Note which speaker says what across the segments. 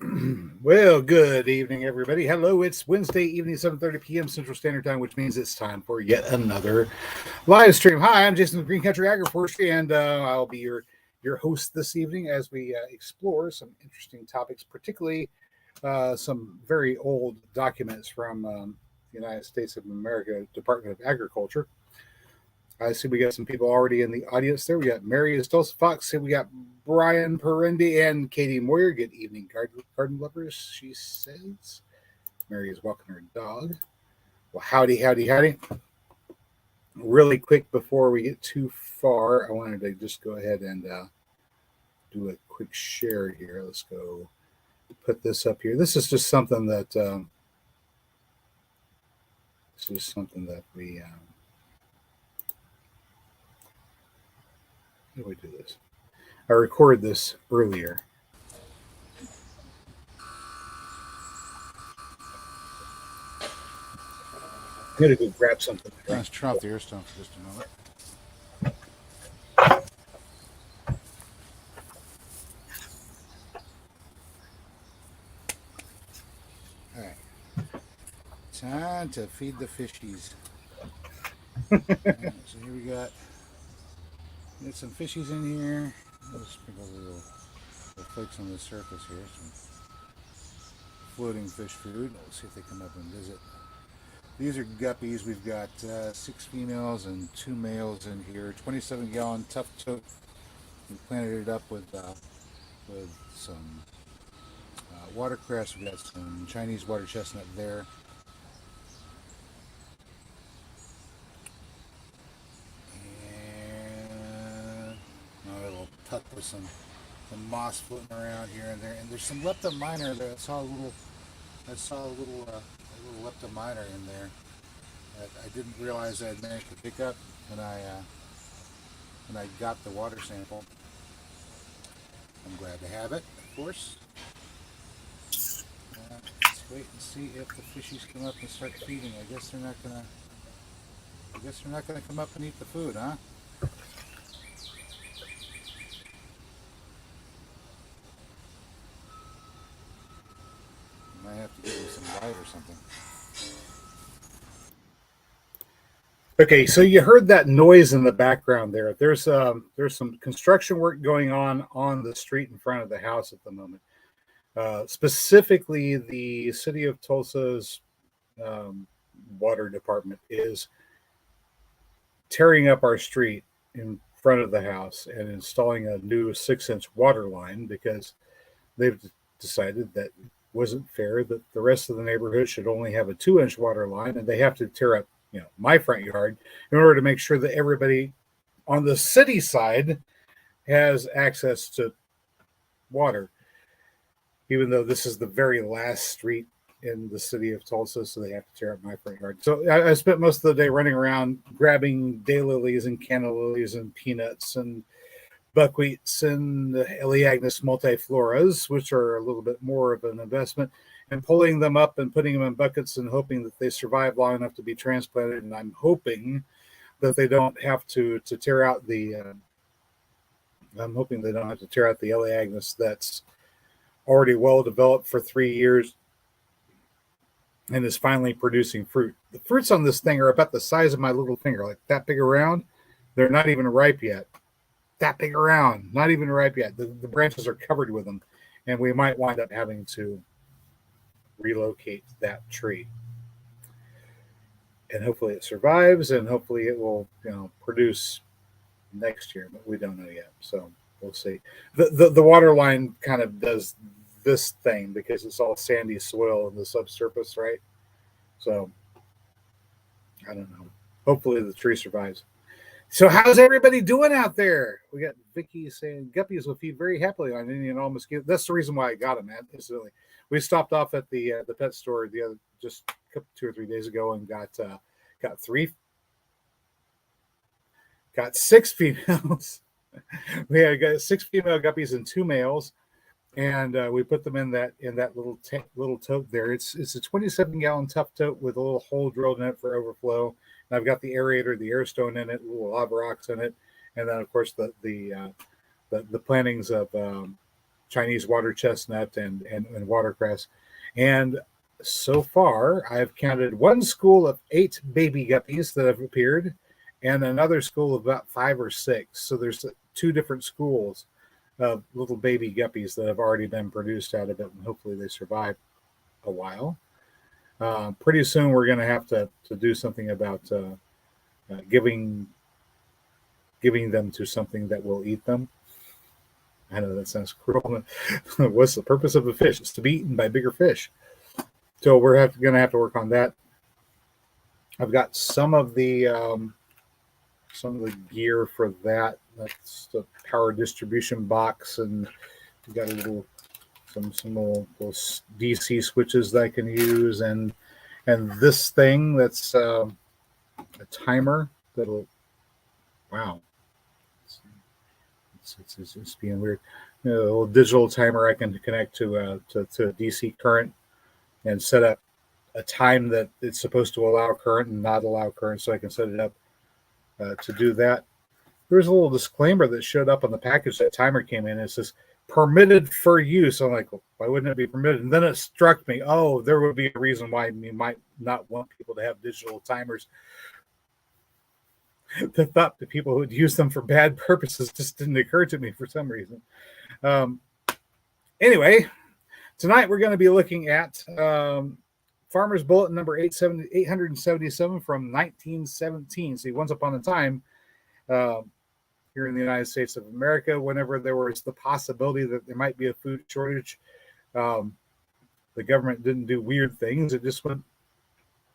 Speaker 1: Well, good evening, everybody. Hello, it's Wednesday evening, 7:30 p.m. Central Standard Time, which means it's time for yet another live stream. Hi, I'm Jason Green Country Agriforestry, and I'll be your host this evening as we explore some interesting topics, particularly some very old documents from the United States of America Department of Agriculture. I see we got some people already in the audience there. We got Mary Estolsa Fox. We got Brian Perendi and Katie Moyer. Good evening, garden lovers, she says. Mary is walking her dog. Well, howdy, howdy, howdy. Really quick before we get too far, I wanted to just go ahead and do a quick share here. Let's go put this up here. This is something that we how do we do this? I recorded this earlier. I'm gonna go grab something.
Speaker 2: Let's turn off the air stone for just a moment. All right. Time to feed the fishies. Right, so here we got some fishies in here. I'll sprinkle a little flakes on the surface here. Some floating fish food. Let's see if they come up and visit. These are guppies. We've got 6 females and 2 males in here. 27-gallon tough tote. We planted it up with some watercress. We got some Chinese water chestnut there. And a little tuck with some moss floating around here and there. And there's some leptominer there. I saw a little leptominer in there that I didn't realize I had managed to pick up when I got the water sample. I'm glad to have it, of course. Let's wait and see if the fishies come up and start feeding. I guess they're not gonna come up and eat the food, huh? Might have to give them some light or something.
Speaker 1: Okay, so you heard that noise in the background there. There's some construction work going on the street in front of the house at the moment. Specifically, the city of Tulsa's water department is tearing up our street in front of the house and installing a new 6-inch water line because they've decided that it wasn't fair that the rest of the neighborhood should only have a 2-inch water line, and they have to tear up my front yard in order to make sure that everybody on the city side has access to water, even though this is the very last street in the city of Tulsa, so they have to tear up my front yard. So I spent most of the day running around grabbing daylilies and canna lilies and peanuts and buckwheats and Elaeagnus multifloras, which are a little bit more of an investment, and pulling them up and putting them in buckets and hoping that they survive long enough to be transplanted. And I'm hoping that they don't have to tear out the. I'm hoping they don't have to tear out the Elaeagnus that's already well developed for 3 years and is finally producing fruit. The fruits on this thing are about the size of my little finger, like that big around. They're not even ripe yet. That big around, not even ripe yet. The branches are covered with them, and we might wind up having to relocate that tree. And hopefully it survives, and hopefully it will, produce next year, but we don't know yet. So we'll see. The water line kind of does this thing because it's all sandy soil in the subsurface, right? So I don't know. Hopefully the tree survives. So how's everybody doing out there? We got Vicky saying guppies will feed very happily on Indian all mosquito. That's the reason why I got them, man. Incidentally, we stopped off at the pet store just 2 or 3 days ago and got 6 females. We got 6 female guppies and 2 males, and we put them in that little tote there. It's a 27-gallon tough tote with a little hole drilled in it for overflow. And I've got the aerator, the air stone in it, little lava rocks in it, and then of course the plantings of Chinese water chestnut and watercress. And so far, I've counted one school of 8 baby guppies that have appeared and another school of about 5 or 6. So there's 2 different schools of little baby guppies that have already been produced out of it, and hopefully they survive a while. Pretty soon we're going to have to do something about giving them to something that will eat them. I know that sounds cruel. What's the purpose of a fish? It's to be eaten by bigger fish. So we're going to have to work on that. I've got some of the gear for that. That's the power distribution box, and we've got some little DC switches that I can use, and this thing that's a timer that'll. Wow, it's being weird. A little digital timer I can connect to DC current and set up a time that it's supposed to allow current and not allow current, so I can set it up to do that. There's a little disclaimer that showed up on the package that timer came in. It says permitted for use. I'm like, well, why wouldn't it be permitted? And then it struck me, oh, there would be a reason why you might not want people to have digital timers. The thought that people would use them for bad purposes just didn't occur to me for some reason. Anyway, tonight we're going to be looking at Farmer's Bulletin number 877 from 1917. See, once upon a time, here in the United States of America, whenever there was the possibility that there might be a food shortage, the government didn't do weird things. It just went,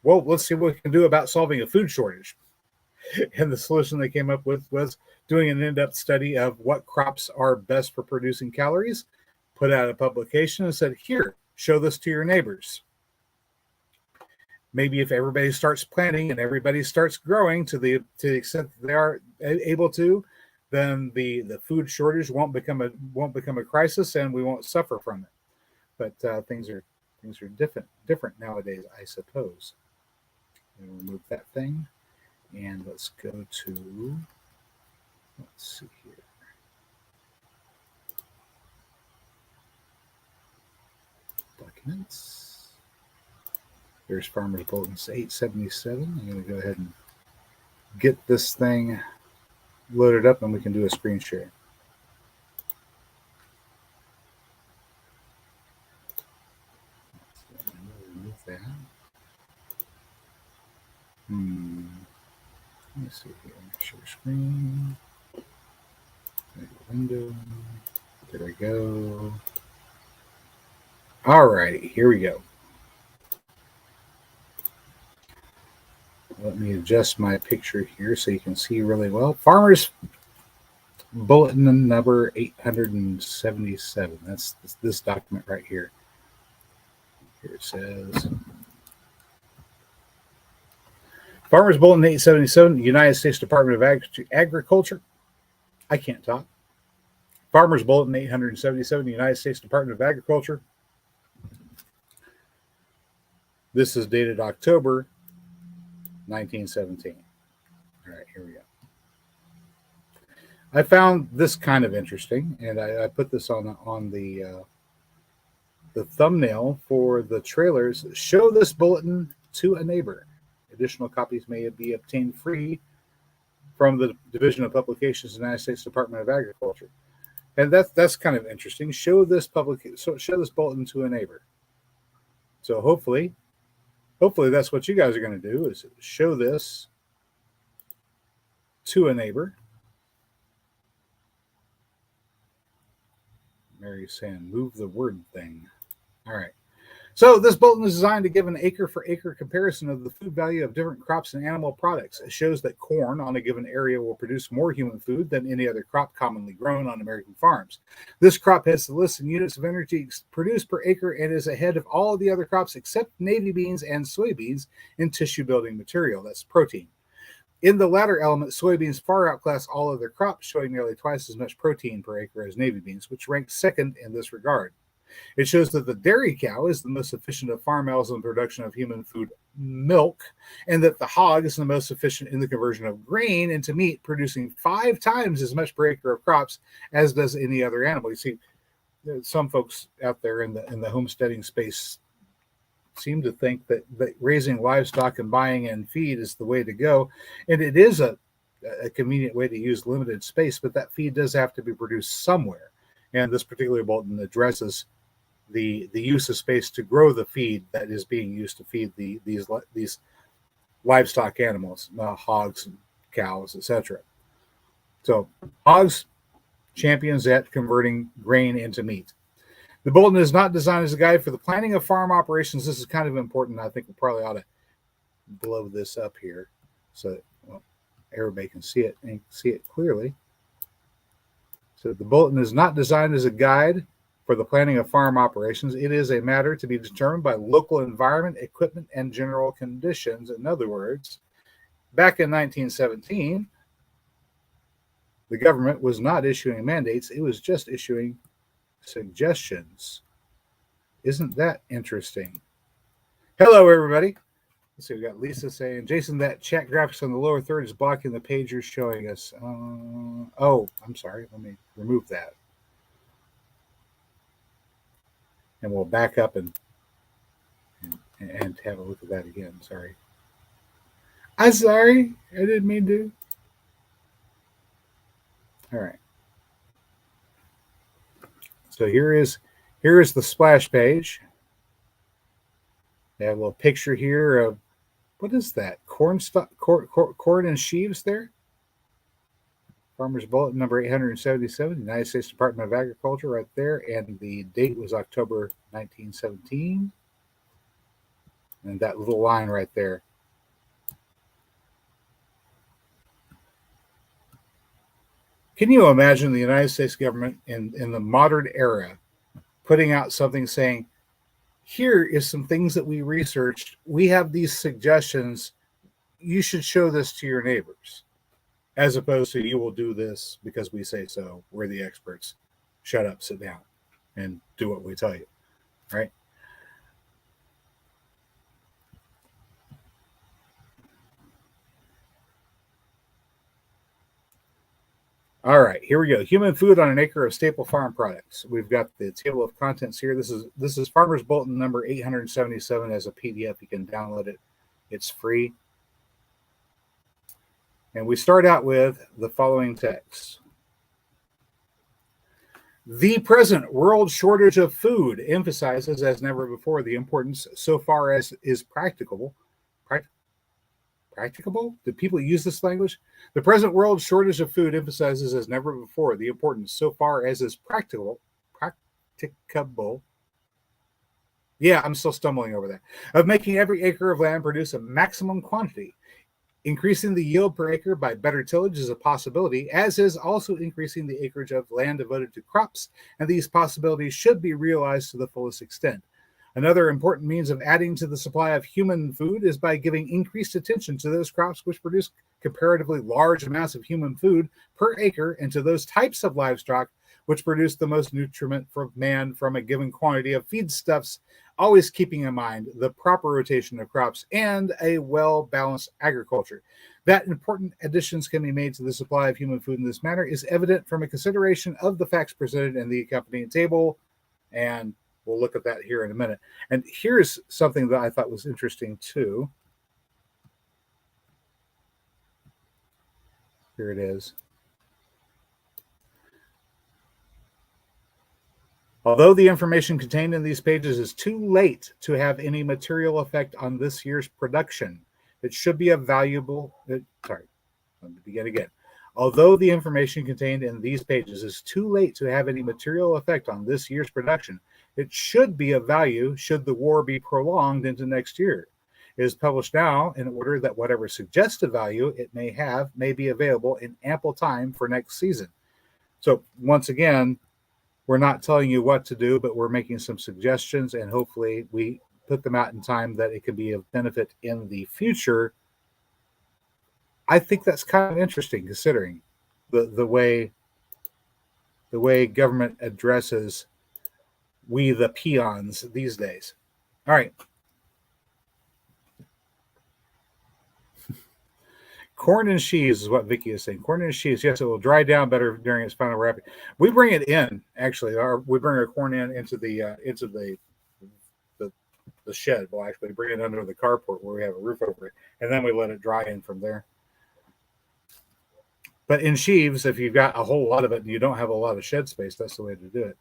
Speaker 1: well, let's see what we can do about solving a food shortage. And the solution they came up with was doing an in-depth study of what crops are best for producing calories, put out a publication and said, here, show this to your neighbors. Maybe if everybody starts planting and everybody starts growing to the extent that they are able to, then the food shortage won't become a crisis, and we won't suffer from it. But things are different nowadays, I suppose. We'll remove that thing, and let's go to, let's see here. Documents. There's Farmer's Bulletin 877. I'm going to go ahead and get this thing loaded up, and we can do a screen share. So remove that. Let me see here. Share screen. Window. There we go. All righty, here we go. Let me adjust my picture here so you can see really well. Farmer's Bulletin number 877. That's this document right here. Here it says, Farmer's Bulletin 877, United States Department of Agriculture. I can't talk. Farmer's Bulletin 877, United States Department of Agriculture. This is dated October 1917. All right, here we go. I found this kind of interesting, and I put this on the thumbnail for the trailers. Show this bulletin to a neighbor. Additional copies may be obtained free from the Division of Publications, United States Department of Agriculture. And that's kind of interesting. Show this bulletin to a neighbor. So hopefully that's what you guys are going to do, is show this to a neighbor. Mary's saying, move the word thing. All right. So this bulletin is designed to give an acre for acre comparison of the food value of different crops and animal products. It shows that corn on a given area will produce more human food than any other crop commonly grown on American farms. This crop has the list in units of energy produced per acre and is ahead of all of the other crops except navy beans and soybeans in tissue building material. That's protein. In the latter element, soybeans far outclass all other crops, showing nearly twice as much protein per acre as navy beans, which ranks second in this regard. It shows that the dairy cow is the most efficient of farm animals in the production of human food milk, and that the hog is the most efficient in the conversion of grain into meat, producing 5 times as much per acre of crops as does any other animal. You see, some folks out there in the homesteading space seem to think that raising livestock and buying in feed is the way to go, and it is a convenient way to use limited space, but that feed does have to be produced somewhere. And this particular bulletin addresses the use of space to grow the feed that is being used to feed these livestock animals, hogs and cows, etc. So hogs champions at converting grain into meat. The bulletin is not designed as a guide for the planning of farm operations. This is kind of important. I think we probably ought to blow this up here so that everybody can see it and see it clearly. So the bulletin is not designed as a guide for the planning of farm operations. It is a matter to be determined by local environment, equipment, and general conditions. In other words, back in 1917, the government was not issuing mandates. It was just issuing suggestions. Isn't that interesting? Hello, everybody. Let's see, we got Lisa saying, Jason, that chat graphics on the lower third is blocking the page you're showing us. Oh, I'm sorry. Let me remove that. And we'll back up and have a look at that again. Sorry. I'm sorry. I didn't mean to. All right. So here is the splash page. They have a little picture here of, what is that? Corn and sheaves there. Farmer's Bulletin number 877, United States Department of Agriculture, right there. And the date was October 1917. And that little line right there. Can you imagine the United States government in the modern era putting out something saying, here is some things that we researched. We have these suggestions. You should show this to your neighbors, as opposed to you will do this because we say so. We're the experts. Shut up, sit down, and do what we tell you, right? All right, here we go. Human food on an acre of staple farm products. We've got the table of contents here. This is Farmer's Bulletin number 877 as a PDF. You can download it. It's free. And we start out with the following text. The present world shortage of food emphasizes as never before the importance, so far as is practicable. Practicable? Do people use this language? The present world shortage of food emphasizes as never before the importance, so far as is practicable. Yeah, I'm still stumbling over that. Of making every acre of land produce a maximum quantity. Increasing the yield per acre by better tillage is a possibility, as is also increasing the acreage of land devoted to crops, and these possibilities should be realized to the fullest extent. Another important means of adding to the supply of human food is by giving increased attention to those crops which produce comparatively large amounts of human food per acre, and to those types of livestock which produce the most nutriment for man from a given quantity of feedstuffs, always keeping in mind the proper rotation of crops and a well-balanced agriculture. That important additions can be made to the supply of human food in this manner is evident from a consideration of the facts presented in the accompanying table, and we'll look at that here in a minute. And here's something that I thought was interesting too. Here it is. Although the information contained in these pages is too late to have any material effect on this year's production, it should be a valuable, let me begin again. Although the information contained in these pages is too late to have any material effect on this year's production, it should be of value should the war be prolonged into next year. It is published now in order that whatever suggested value it may have may be available in ample time for next season. So once again, we're not telling you what to do, but we're making some suggestions, and hopefully we put them out in time that it can be of benefit in the future. I think that's kind of interesting considering the way government addresses we the peons these days. All right. Corn and sheaves is what Vicky is saying. Corn and sheaves, yes, it will dry down better during its final wrapping. We bring it in, actually. We bring our corn into the shed. We'll actually bring it under the carport where we have a roof over it, and then we let it dry in from there. But in sheaves, if you've got a whole lot of it and you don't have a lot of shed space, that's the way to do it.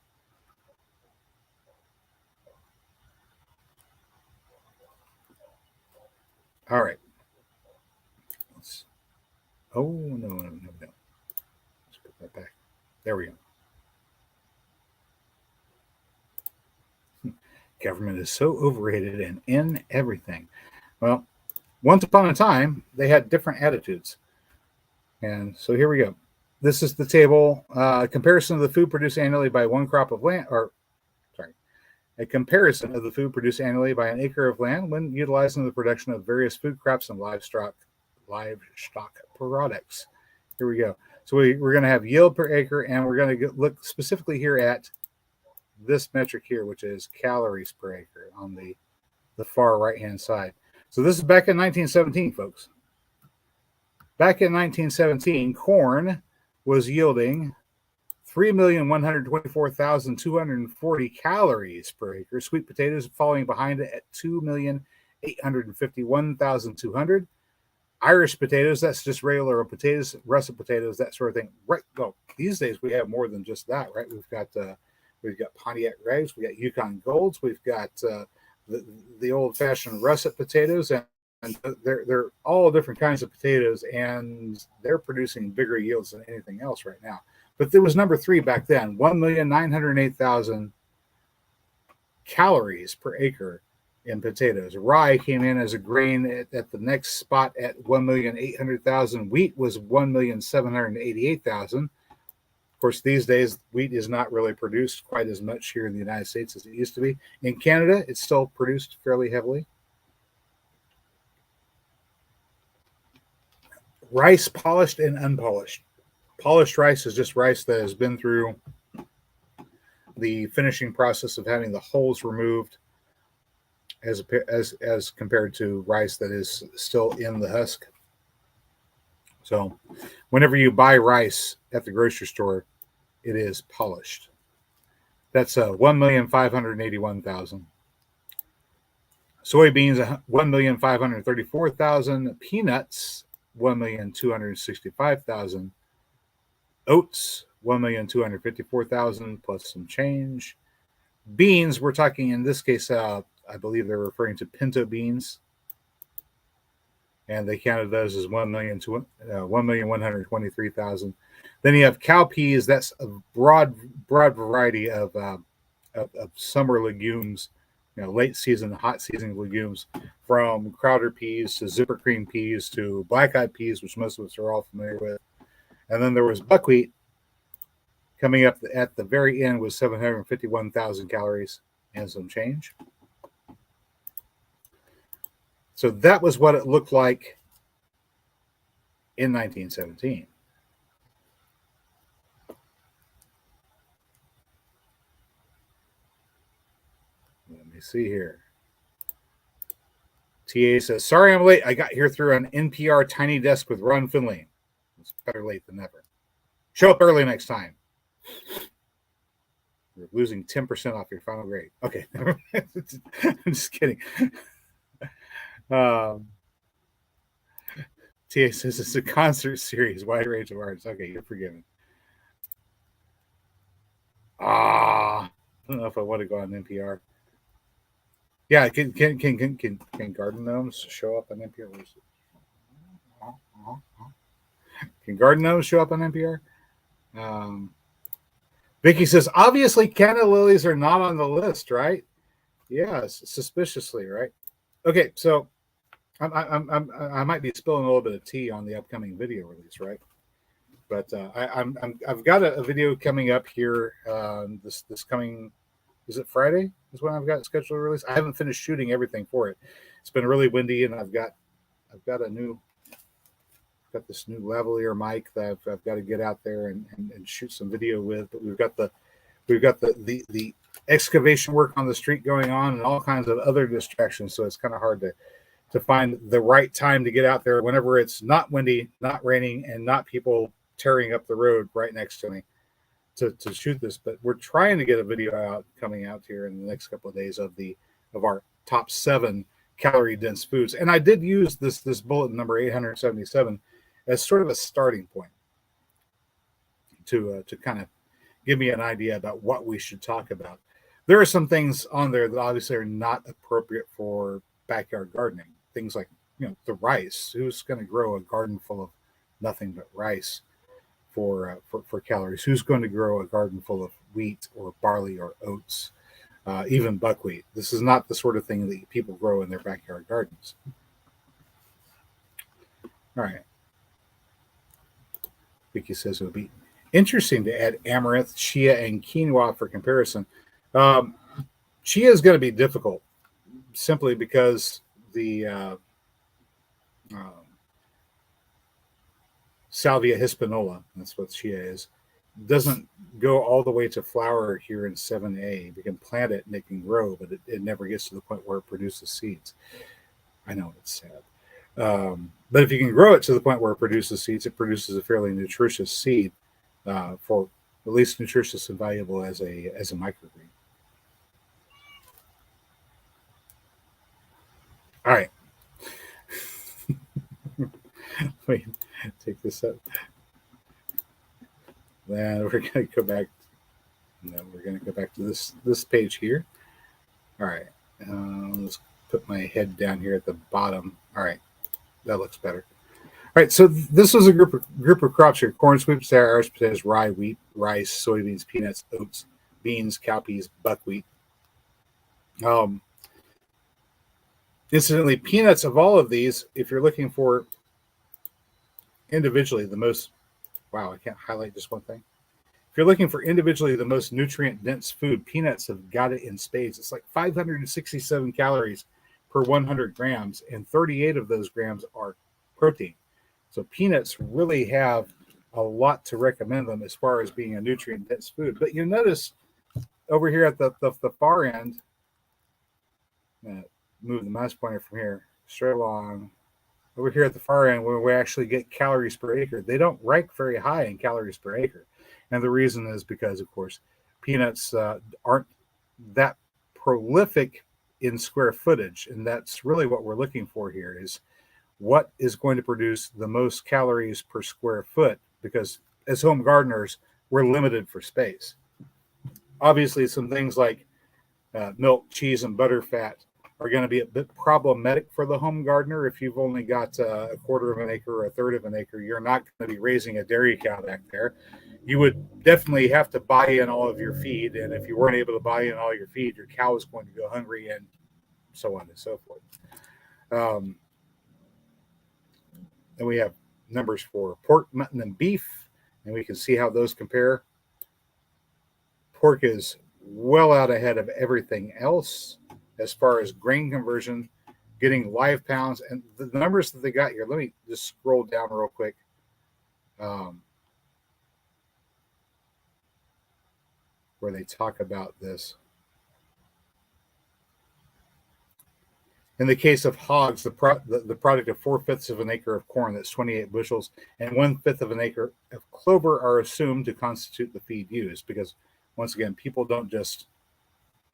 Speaker 1: All right. Oh, no. Let's put that back. There we go. Government is so overrated and in everything. Well, once upon a time, they had different attitudes. And so here we go. This is the table. Comparison of the food produced annually by one crop of land, a comparison of the food produced annually by an acre of land when utilizing the production of various food crops and livestock products. Here we go. So we're going to have yield per acre, and we're going to look specifically here at this metric here, which is calories per acre on the far right-hand side. So this is back in 1917, folks. Back in 1917, corn was yielding 3,124,240 calories per acre. Sweet potatoes following behind it at 2,851,200. Irish potatoes, that's just regular potatoes, russet potatoes, that sort of thing. Right. Well, these days we have more than just that, right? We've got Pontiac Regs, we got Yukon Golds, we've got the old-fashioned russet potatoes, and they're all different kinds of potatoes, and they're producing bigger yields than anything else right now. But there was number 3 back then, 1,908,000 calories per acre in potatoes. Rye came in as a grain at the next spot at 1,800,000. Wheat was 1,788,000. Of course, these days, wheat is not really produced quite as much here in the United States as it used to be. In Canada, it's still produced fairly heavily. Rice, polished and unpolished. Polished rice is just rice that has been through the finishing process of having the hulls removed, as compared to rice that is still in the husk. So whenever you buy rice at the grocery store, it is polished. That's 1,581,000. Soybeans, 1,534,000. Peanuts, 1,265,000. Oats, 1,254,000 plus some change. Beans, we're talking in this case, I believe they're referring to pinto beans, and they counted those as 1,123,000. Then you have cowpeas. That's a broad variety of summer legumes, late season, hot season legumes, from Crowder peas to zipper cream peas to black-eyed peas, which most of us are all familiar with. And then there was buckwheat coming up at the very end with 751,000 calories and some change. So that was what it looked like in 1917. Let me see here. TA says, sorry I'm late. I got here through an NPR Tiny Desk with Ron Finley. It's better late than never. Show up early next time. You're losing 10% off your final grade. Okay. I'm just kidding. TA says it's a concert series, wide range of artists. Okay, you're forgiven. I don't know if I want to go on NPR. Yeah, can garden gnomes show up on NPR? Can garden gnomes show up on NPR? Vicky says, obviously Canada lilies are not on the list, right? Yes, suspiciously, right? Okay, so I might be spilling a little bit of tea on the upcoming video release, right? But I've got a video coming up here. This coming, is it Friday? Is when I've got scheduled to release. I haven't finished shooting everything for it. It's been really windy, and I've got this new lavalier mic that I've got to get out there and shoot some video with. But we've got the excavation work on the street going on and all kinds of other distractions. So it's kind of hard to find the right time to get out there whenever it's not windy, not raining, and not people tearing up the road right next to me to shoot this. But we're trying to get a video out coming out here in the next couple of days of our top 7 calorie dense foods. And I did use this bulletin number 877 as sort of a starting point to kind of give me an idea about what we should talk about. There are some things on there that obviously are not appropriate for backyard gardening. Things like, the rice. Who's going to grow a garden full of nothing but rice for calories? Who's going to grow a garden full of wheat or barley or oats, even buckwheat? This is not the sort of thing that people grow in their backyard gardens. All right. Vicky says it would be interesting to add amaranth, chia, and quinoa for comparison. Chia is going to be difficult simply because the Salvia hispanola, that's what chia is, doesn't go all the way to flower here in 7A. We can plant it and it can grow, but it never gets to the point where it produces seeds. I know it's sad. But if you can grow it to the point where it produces seeds, it produces a fairly nutritious seed, for at least nutritious and valuable as a microgreen. All right. Wait, take this up. Then we're going to go back. No, we're going to go back to this page here. All right. Let's put my head down here at the bottom. All right. That looks better. All right. So this was a group of crops here: corn, sweet potato, Irish potatoes, rye, wheat, rice, soybeans, peanuts, oats, beans, cowpeas, buckwheat. Incidentally, peanuts of all of these, if you're looking for individually the most, wow, I can't highlight just one thing. If you're looking for individually the most nutrient-dense food, peanuts have got it in spades. It's like 567 calories per 100 grams, and 38 of those grams are protein. So peanuts really have a lot to recommend them as far as being a nutrient-dense food. But you notice over here at the far end, move the mouse pointer from here straight along. Over here at the far end, where we actually get calories per acre, they don't rank very high in calories per acre. And the reason is because, of course, peanuts aren't that prolific in square footage. And that's really what we're looking for here, is what is going to produce the most calories per square foot, because as home gardeners, we're limited for space. Obviously, some things like milk, cheese, and butter fat are going to be a bit problematic for the home gardener. If you've only got a quarter of an acre or a third of an acre, you're not going to be raising a dairy cow back there. You would definitely have to buy in all of your feed. And if you weren't able to buy in all your feed, your cow is going to go hungry, and so on and so forth. And we have numbers for pork, mutton, and beef, and we can see how those compare. Pork is well out ahead of everything else as far as grain conversion, getting live pounds, and the numbers that they got here. Let me just scroll down real quick. Where they talk about this. In the case of hogs, the product of 4/5 of an acre of corn, that's 28 bushels, and 1/5 of an acre of clover are assumed to constitute the feed used, because once again, people don't just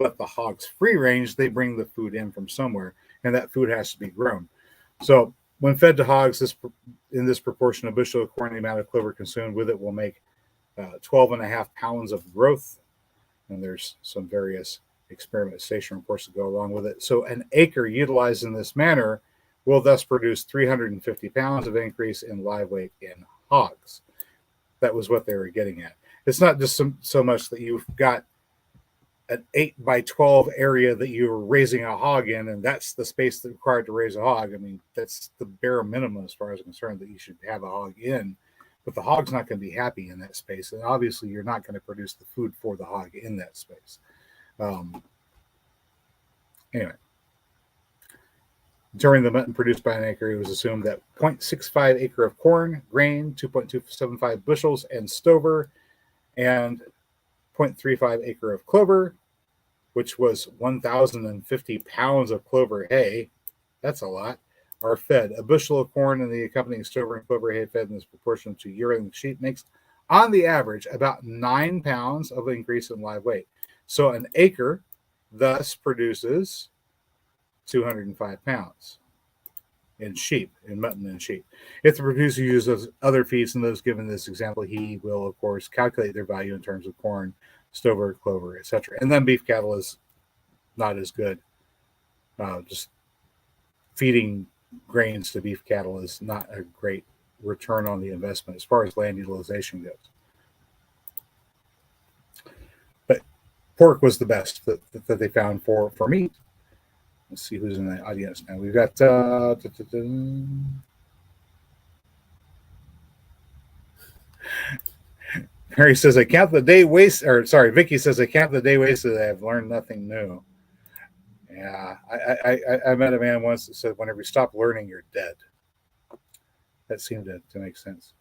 Speaker 1: let the hogs free range, they bring the food in from somewhere, and that food has to be grown. So when fed to hogs, in this proportion, a bushel of corn, the amount of clover consumed with it will make 12.5 pounds of growth. And there's some various experimentation reports to go along with it. So an acre utilized in this manner will thus produce 350 pounds of increase in live weight in hogs. That was what they were getting at. It's not just so much that you've got an 8 by 12 area that you're raising a hog in, and that's the space that's required to raise a hog. I mean, that's the bare minimum as far as I'm concerned that you should have a hog in. But the hog's not going to be happy in that space. And obviously, you're not going to produce the food for the hog in that space. Anyway, during the mutton produced by an acre, it was assumed that 0.65 acre of corn, grain, 2.275 bushels, and stover, and 0.35 acre of clover, which was 1,050 pounds of clover hay. That's a lot. are fed. A bushel of corn and the accompanying stover and clover hay fed in this proportion to yearling sheep makes, on the average, about 9 pounds of increase in live weight. So an acre thus produces 205 pounds in sheep, in mutton and sheep. If the producer uses other feeds than those given in this example, he will, of course, calculate their value in terms of corn, stover, clover, etc. And then beef cattle is not as good. Just feeding grains to beef cattle is not a great return on the investment as far as land utilization goes. But pork was the best that they found for meat. Let's see who's in the audience now. We've got Mary says, I count the day wasted, or sorry, Vicky says, I count the day wasted. I have learned nothing new. Yeah, I met a man once that said, whenever you stop learning, you're dead. That seemed to make sense.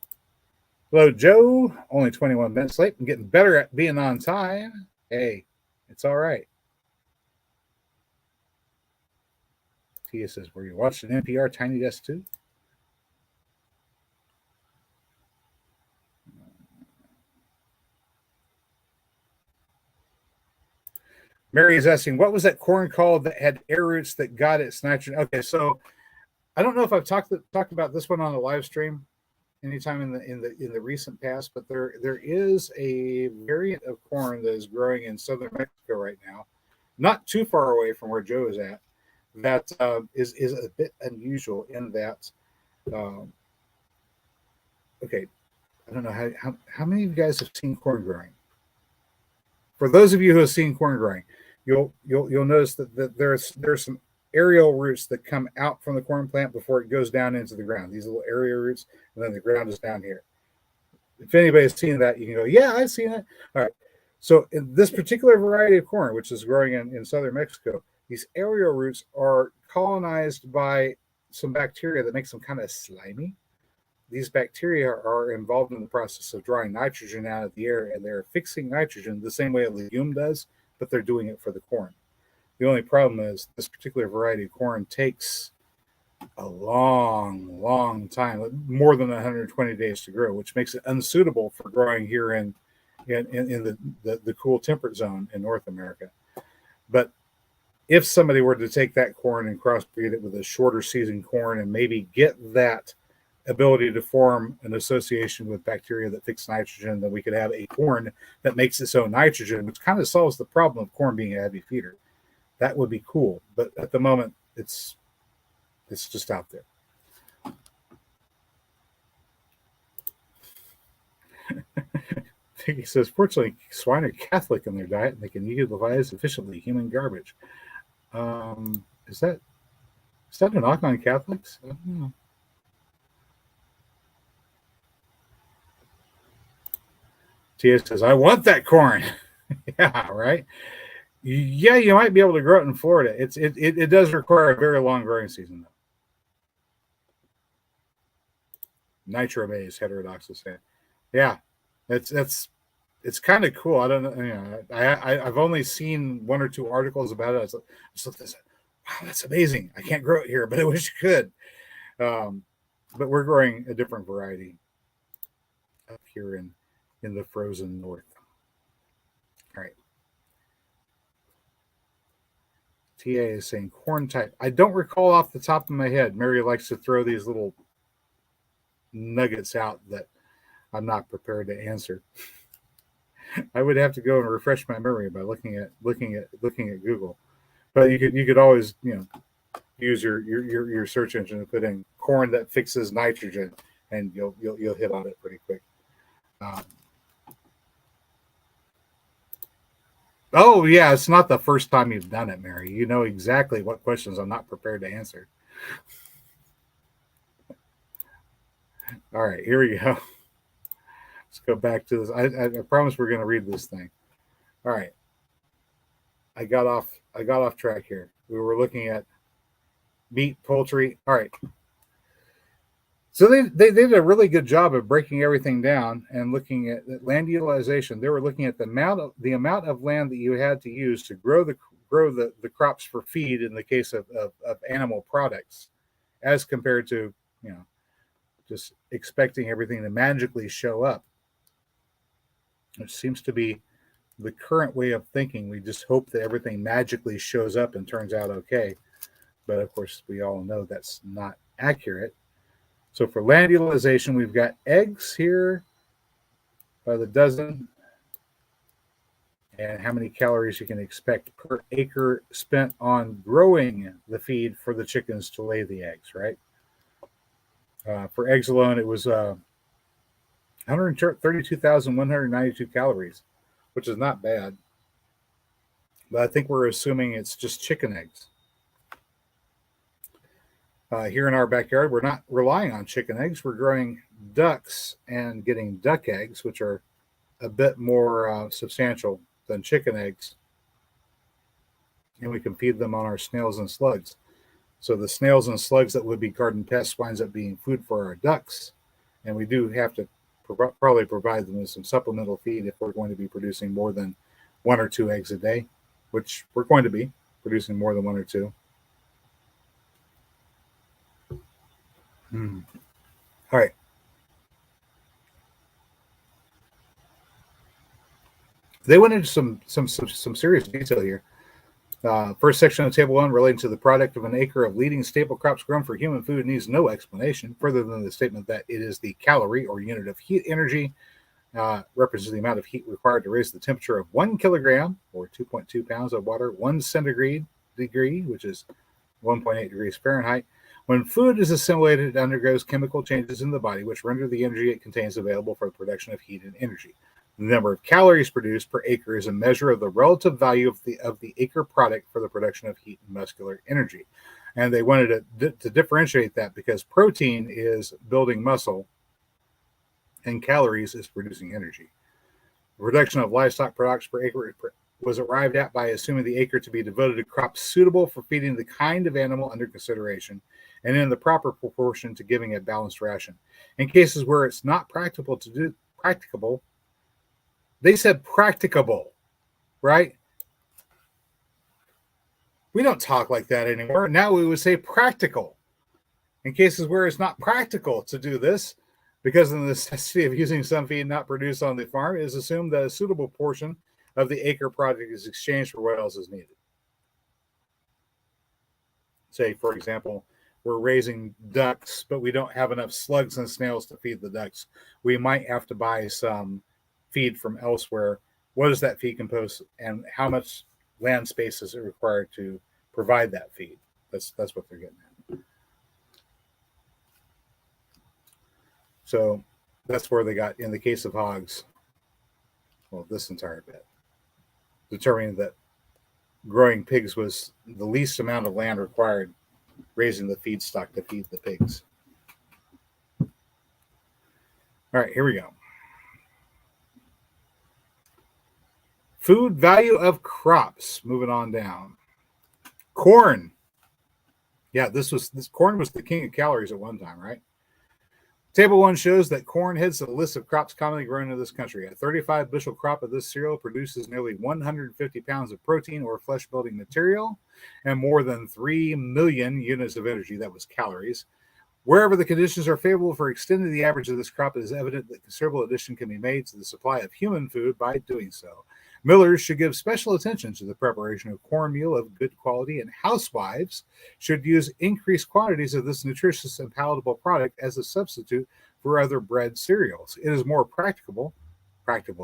Speaker 1: Hello, Joe. Only 21 minutes late. I'm getting better at being on time. Hey, it's all right. Tia says, were you watching NPR Tiny Desk too? Mary is asking, what was that corn called that had air roots that got its nitrogen? Okay, so I don't know if I've talked about this one on a live stream anytime in the recent past, but there is a variant of corn that is growing in southern Mexico right now, not too far away from where Joe is at. That is a bit unusual in that. Okay, I don't know how many of you guys have seen corn growing. For those of you who have seen corn growing, you'll notice that there's some aerial roots that come out from the corn plant before it goes down into the ground. These little aerial roots, and then the ground is down here. If anybody's seen that, you can go, yeah, I've seen it. All right. So in this particular variety of corn, which is growing in southern Mexico, these aerial roots are colonized by some bacteria that makes them kind of slimy. These bacteria are involved in the process of drawing nitrogen out of the air, and they're fixing nitrogen the same way a legume does, but they're doing it for the corn. The only problem is this particular variety of corn takes a long time, more than 120 days to grow, which makes it unsuitable for growing here in the cool temperate zone in North America. But if somebody were to take that corn and crossbreed it with a shorter season corn and maybe get that ability to form an association with bacteria that fix nitrogen, then we could have a corn that makes its own nitrogen, which kind of solves the problem of corn being a heavy feeder. That would be cool, but at the moment, it's just out there. He says, fortunately, swine are Catholic in their diet, and they can utilize efficiently human garbage. Is that a knock on Catholics? I don't know. Tia says, I want that corn. Yeah, right. Yeah, you might be able to grow it in Florida. It does require a very long growing season, though. Nitro maize, heterodox is saying. Yeah, it's kind of cool. I don't know. You know, I've only seen one or two articles about it. I just looked and said, wow, that's amazing. I can't grow it here, but I wish you could. But we're growing a different variety up here in the frozen north. All right. TA is saying corn type. I don't recall off the top of my head. Mary likes to throw these little nuggets out that I'm not prepared to answer. I would have to go and refresh my memory by looking at Google. But you could always, you know, use your search engine to put in corn that fixes nitrogen, and you'll hit on it pretty quick. Oh yeah, it's not the first time you've done it, Mary. You know exactly what questions I'm not prepared to answer. All right, here we go. Let's go back to this. I promise we're going to read this thing. All right. I got off track here. We were looking at meat, poultry. All right. So they did a really good job of breaking everything down and looking at land utilization. They were looking at the amount of land that you had to use to grow the crops for feed in the case of animal products. as compared to, just expecting everything to magically show up, which seems to be the current way of thinking. We just hope that everything magically shows up and turns out okay. But of course, we all know that's not accurate. So for land utilization, we've got eggs here by the dozen, and how many calories you can expect per acre spent on growing the feed for the chickens to lay the eggs, right? For eggs alone, it was 132,192 calories, which is not bad. But I think we're assuming it's just chicken eggs. Here in our backyard, we're not relying on chicken eggs. We're growing ducks and getting duck eggs, which are a bit more substantial than chicken eggs. And we can feed them on our snails and slugs. So the snails and slugs that would be garden pests winds up being food for our ducks. And we do have to probably provide them with some supplemental feed if we're going to be producing more than 1 or 2 eggs a day, which we're going to be producing more than 1 or 2. All right. They went into some serious detail here. First section of Table 1 relating to the product of an acre of leading staple crops grown for human food needs no explanation further than the statement that it is the calorie or unit of heat energy, represents the amount of heat required to raise the temperature of 1 kilogram or 2.2 pounds of water, 1 centigrade degree, which is 1.8 degrees Fahrenheit. When food is assimilated, it undergoes chemical changes in the body, which render the energy it contains available for the production of heat and energy. The number of calories produced per acre is a measure of the relative value of the acre product for the production of heat and muscular energy. And they wanted to differentiate that because protein is building muscle and calories is producing energy. The production of livestock products per acre was arrived at by assuming the acre to be devoted to crops suitable for feeding the kind of animal under consideration and in the proper proportion to giving a balanced ration. In cases where it's not practicable, they said practicable, right? We don't talk like that anymore. Now we would say practical. In cases where it's not practical to do this, because of the necessity of using some feed not produced on the farm, it is assumed that a suitable portion of the acre product is exchanged for what else is needed. Say, for example, we're raising ducks, but we don't have enough slugs and snails to feed the ducks. We might have to buy some feed from elsewhere. What does that feed compose, and how much land space is it required to provide that feed? That's what they're getting at. So that's where they got, in the case of hogs, well, this entire bit, determining that growing pigs was the least amount of land required, raising the feedstock to feed the pigs. All right, here we go. Food value of crops. Moving on down. Corn. Yeah, this corn was the king of calories at one time, right? Table 1 shows that corn heads the list of crops commonly grown in this country. A 35 bushel crop of this cereal produces nearly 150 pounds of protein or flesh building material and more than 3 million units of energy. That was calories. Wherever the conditions are favorable for extending the average of this crop, it is evident that considerable addition can be made to the supply of human food by doing so. Millers should give special attention to the preparation of cornmeal of good quality, and housewives should use increased quantities of this nutritious and palatable product as a substitute for other bread cereals. It is more practical,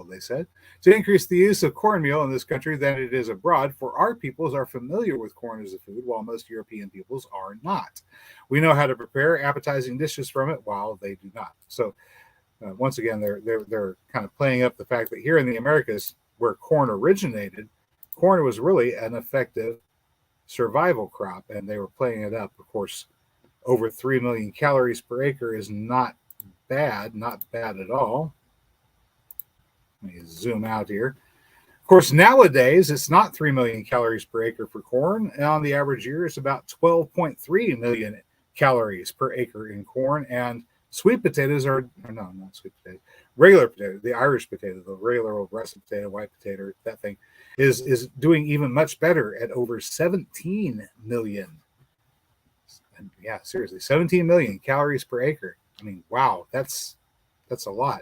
Speaker 1: they said, to increase the use of cornmeal in this country than it is abroad, for our peoples are familiar with corn as a food, while most European peoples are not. We know how to prepare appetizing dishes from it, while they do not. So, once again, they're kind of playing up the fact that here in the Americas, where corn originated, corn was really an effective survival crop, and they were playing it up. Of course, over 3 million calories per acre is not bad at all. Let me zoom out here. Of course, nowadays, it's not 3 million calories per acre for corn. And on the average year, it's about 12.3 million calories per acre in corn. And sweet potatoes are, no, not sweet potatoes, regular potato, the Irish potato, the regular old russet potato, white potato, that thing, is doing even much better at over 17 million And yeah, seriously, 17 million calories per acre. I mean, wow, that's a lot.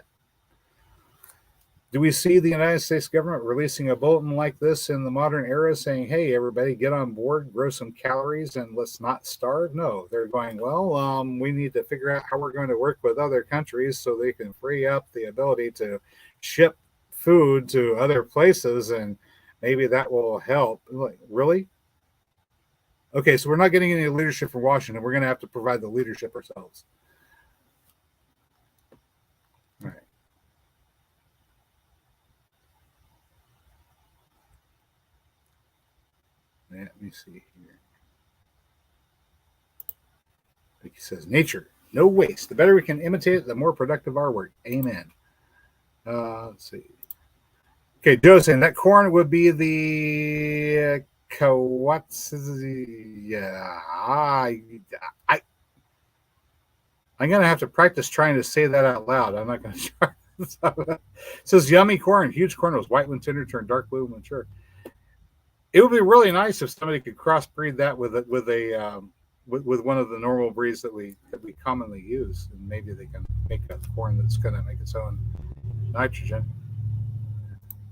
Speaker 1: Do we see the United States government releasing a bulletin like this in the modern era saying, hey, everybody, get on board, grow some calories, and let's not starve? No, they're going, well, we need to figure out how we're going to work with other countries so they can free up the ability to ship food to other places, and maybe that will help. Like, really? Okay, so we're not getting any leadership from Washington. We're going to have to provide the leadership ourselves. All right. Let me see here. Like he says, nature, no waste. The better we can imitate it, the more productive our work. Amen. Let's see. Okay, Joe saying that corn would be the what's yeah. I'm gonna have to practice trying to say that out loud. I'm not gonna try. It says yummy corn, huge corn was white when tender, turned dark blue when mature. It would be really nice if somebody could crossbreed that with one of the normal breeds that we commonly use, and maybe they can make a corn that's going to make its own nitrogen.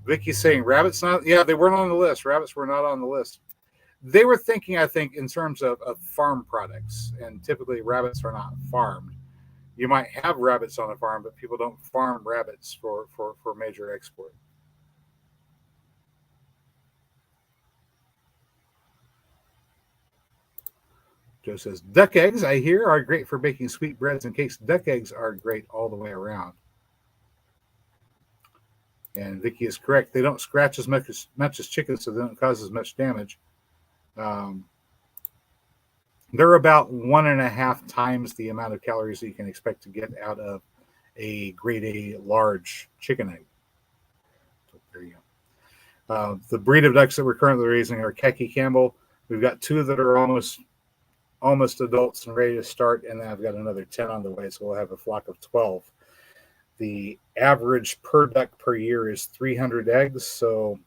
Speaker 1: Vicky's saying rabbits not. Yeah, they weren't on the list. Rabbits were not on the list. They were thinking, I think, in terms of farm products, and typically rabbits are not farmed. You might have rabbits on a farm, but people don't farm rabbits for major export. Joe says, duck eggs, I hear, are great for baking sweet breads and cakes. Duck eggs are great all the way around. And Vicky is correct. They don't scratch as much as chickens, so they don't cause as much damage. They're about 1.5 times the amount of calories that you can expect to get out of a grade A large chicken egg. So there you go. The breed of ducks that we're currently raising are Khaki Campbell. We've got 2 that are almost adults and ready to start, and then I've got another 10 on the way, so we'll have a flock of 12. The average per duck per year is 300 eggs, so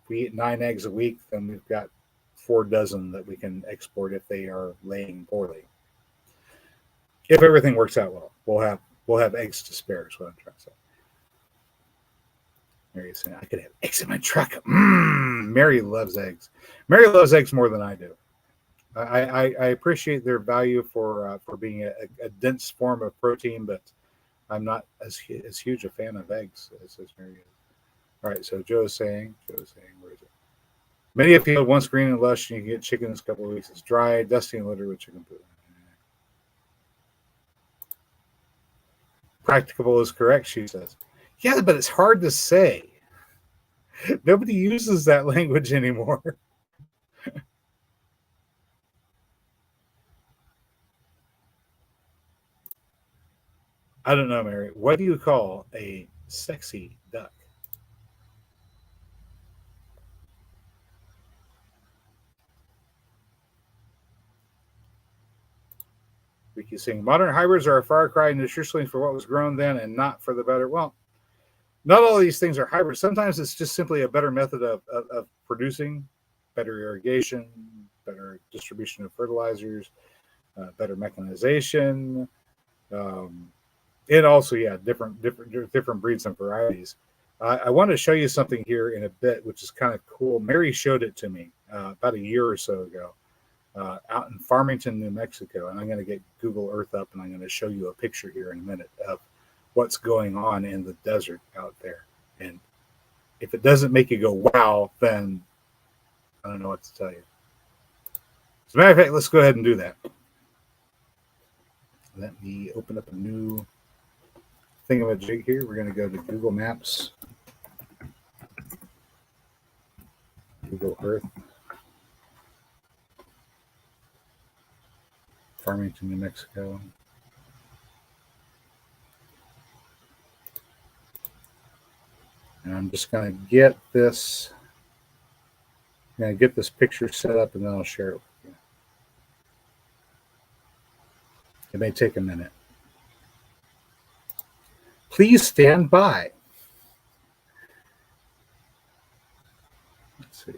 Speaker 1: if we eat 9 eggs a week, then we've got 4 dozen that we can export if they are laying poorly. If everything works out well, we'll have eggs to spare, is what I'm trying to say. Mary's saying, I could have eggs in my truck. Mary loves eggs. Mary loves eggs more than I do. I appreciate their value for being a dense form of protein, but I'm not as huge a fan of eggs as Mary is. All right, so Joe's saying, where is it? Many a field once green and lush, and you can get chickens a couple of weeks. It's dry, dusty, and littered with chicken poo. Practicable is correct, she says. Yeah, but it's hard to say. Nobody uses that language anymore. I don't know, Mary. What do you call a sexy duck? Vicky's saying modern hybrids are a far cry nutritionally for what was grown then and not for the better. Well, not all of these things are hybrids. Sometimes it's just simply a better method of producing, better irrigation, better distribution of fertilizers, better mechanization, and also, yeah, different breeds and varieties. I want to show you something here in a bit, which is kind of cool. Mary showed it to me about a year or so ago out in Farmington, New Mexico. And I'm going to get Google Earth up, and I'm going to show you a picture here in a minute of what's going on in the desert out there. And if it doesn't make you go, wow, then I don't know what to tell you. As a matter of fact, let's go ahead and do that. Let me open up a new thingamajig here. We're going to go to Google Maps, Google Earth, Farmington, New Mexico. And I'm just going to get this. I'm going to get this picture set up, and then I'll share it with you. It may take a minute. Please stand by. Let's see.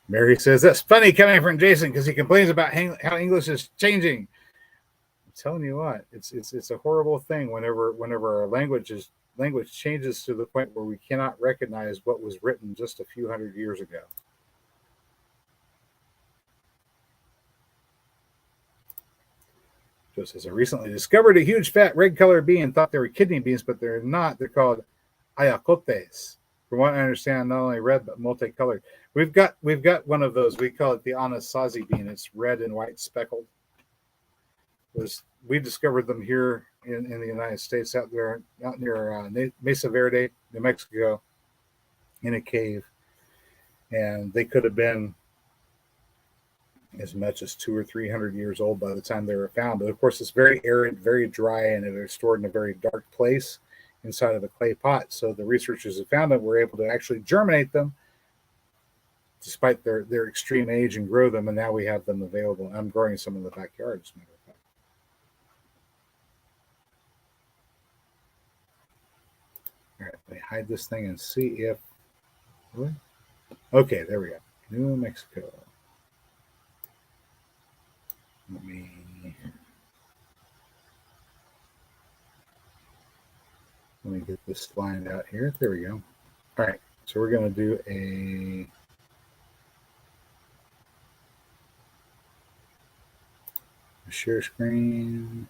Speaker 1: Mary says, that's funny coming from Jason because he complains about how English is changing. I'm telling you what, it's a horrible thing whenever our language changes to the point where we cannot recognize what was written just a few hundred years ago. Joe says, I recently discovered a huge fat red colored bean. Thought they were kidney beans, but they're not. They're called ayacotes. From what I understand, not only red but multicolored. We've got one of those. We call it the Anasazi bean. It's red and white speckled. We discovered them here in the United States out near Mesa Verde, New Mexico, in a cave, and they could have been as much as 200 or 300 years old by the time they were found. But of course, it's very arid, very dry, and they're stored in a very dark place inside of a clay pot. So the researchers have found them were able to actually germinate them despite their extreme age and grow them, and now we have them available. I'm growing some in the backyard, as a matter of fact. All right, let me hide this thing and see if... Really? Okay, there we go. New Mexico. Let me get this lined out here. There we go. All right, so we're going to do a share screen.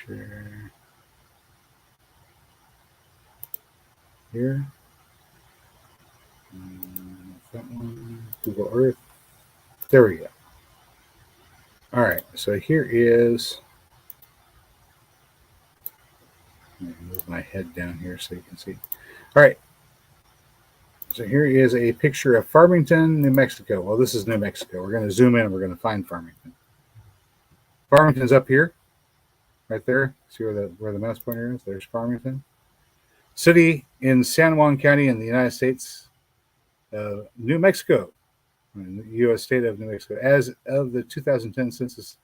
Speaker 1: Share here. That one, Google Earth. There we go. All right, so here is... Let me move my head down here so you can see. All right, so here is a picture of Farmington, New Mexico. Well, this is New Mexico. We're going to zoom in and we're going to find Farmington. Farmington's up here, right there. See where the mouse pointer is? There's Farmington. City in San Juan County in the United States, New Mexico, in the U.S. state of New Mexico. As of the 2010 census,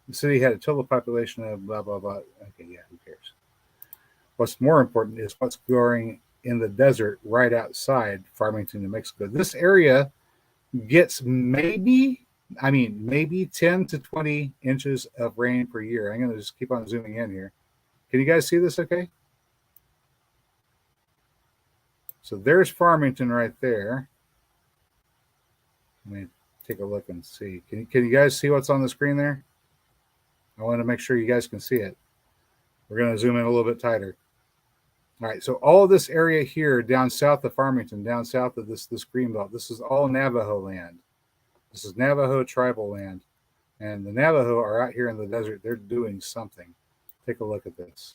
Speaker 1: the city had a total population of blah, blah, blah. Okay, yeah, who cares? What's more important is what's growing in the desert right outside Farmington, New Mexico. This area gets maybe 10 to 20 inches of rain per year. I'm going to just keep on zooming in here. Can you guys see this okay? So there's Farmington right there. Let me take a look and see. Can you guys see what's on the screen there? I want to make sure you guys can see it. We're going to zoom in a little bit tighter. All right, so all of this area here down south of Farmington, down south of this green belt, this is all Navajo land. This is Navajo tribal land. And the Navajo are out here in the desert. They're doing something. Take a look at this.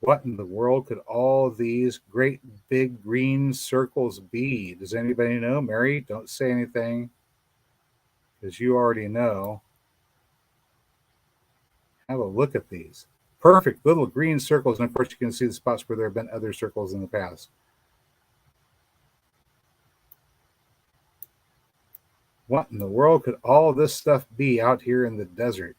Speaker 1: What in the world could all these great big green circles be? Does anybody know? Mary, don't say anything, because you already know. Have a look at these. Perfect little green circles. And of course, you can see the spots where there have been other circles in the past. What in the world could all this stuff be out here in the desert?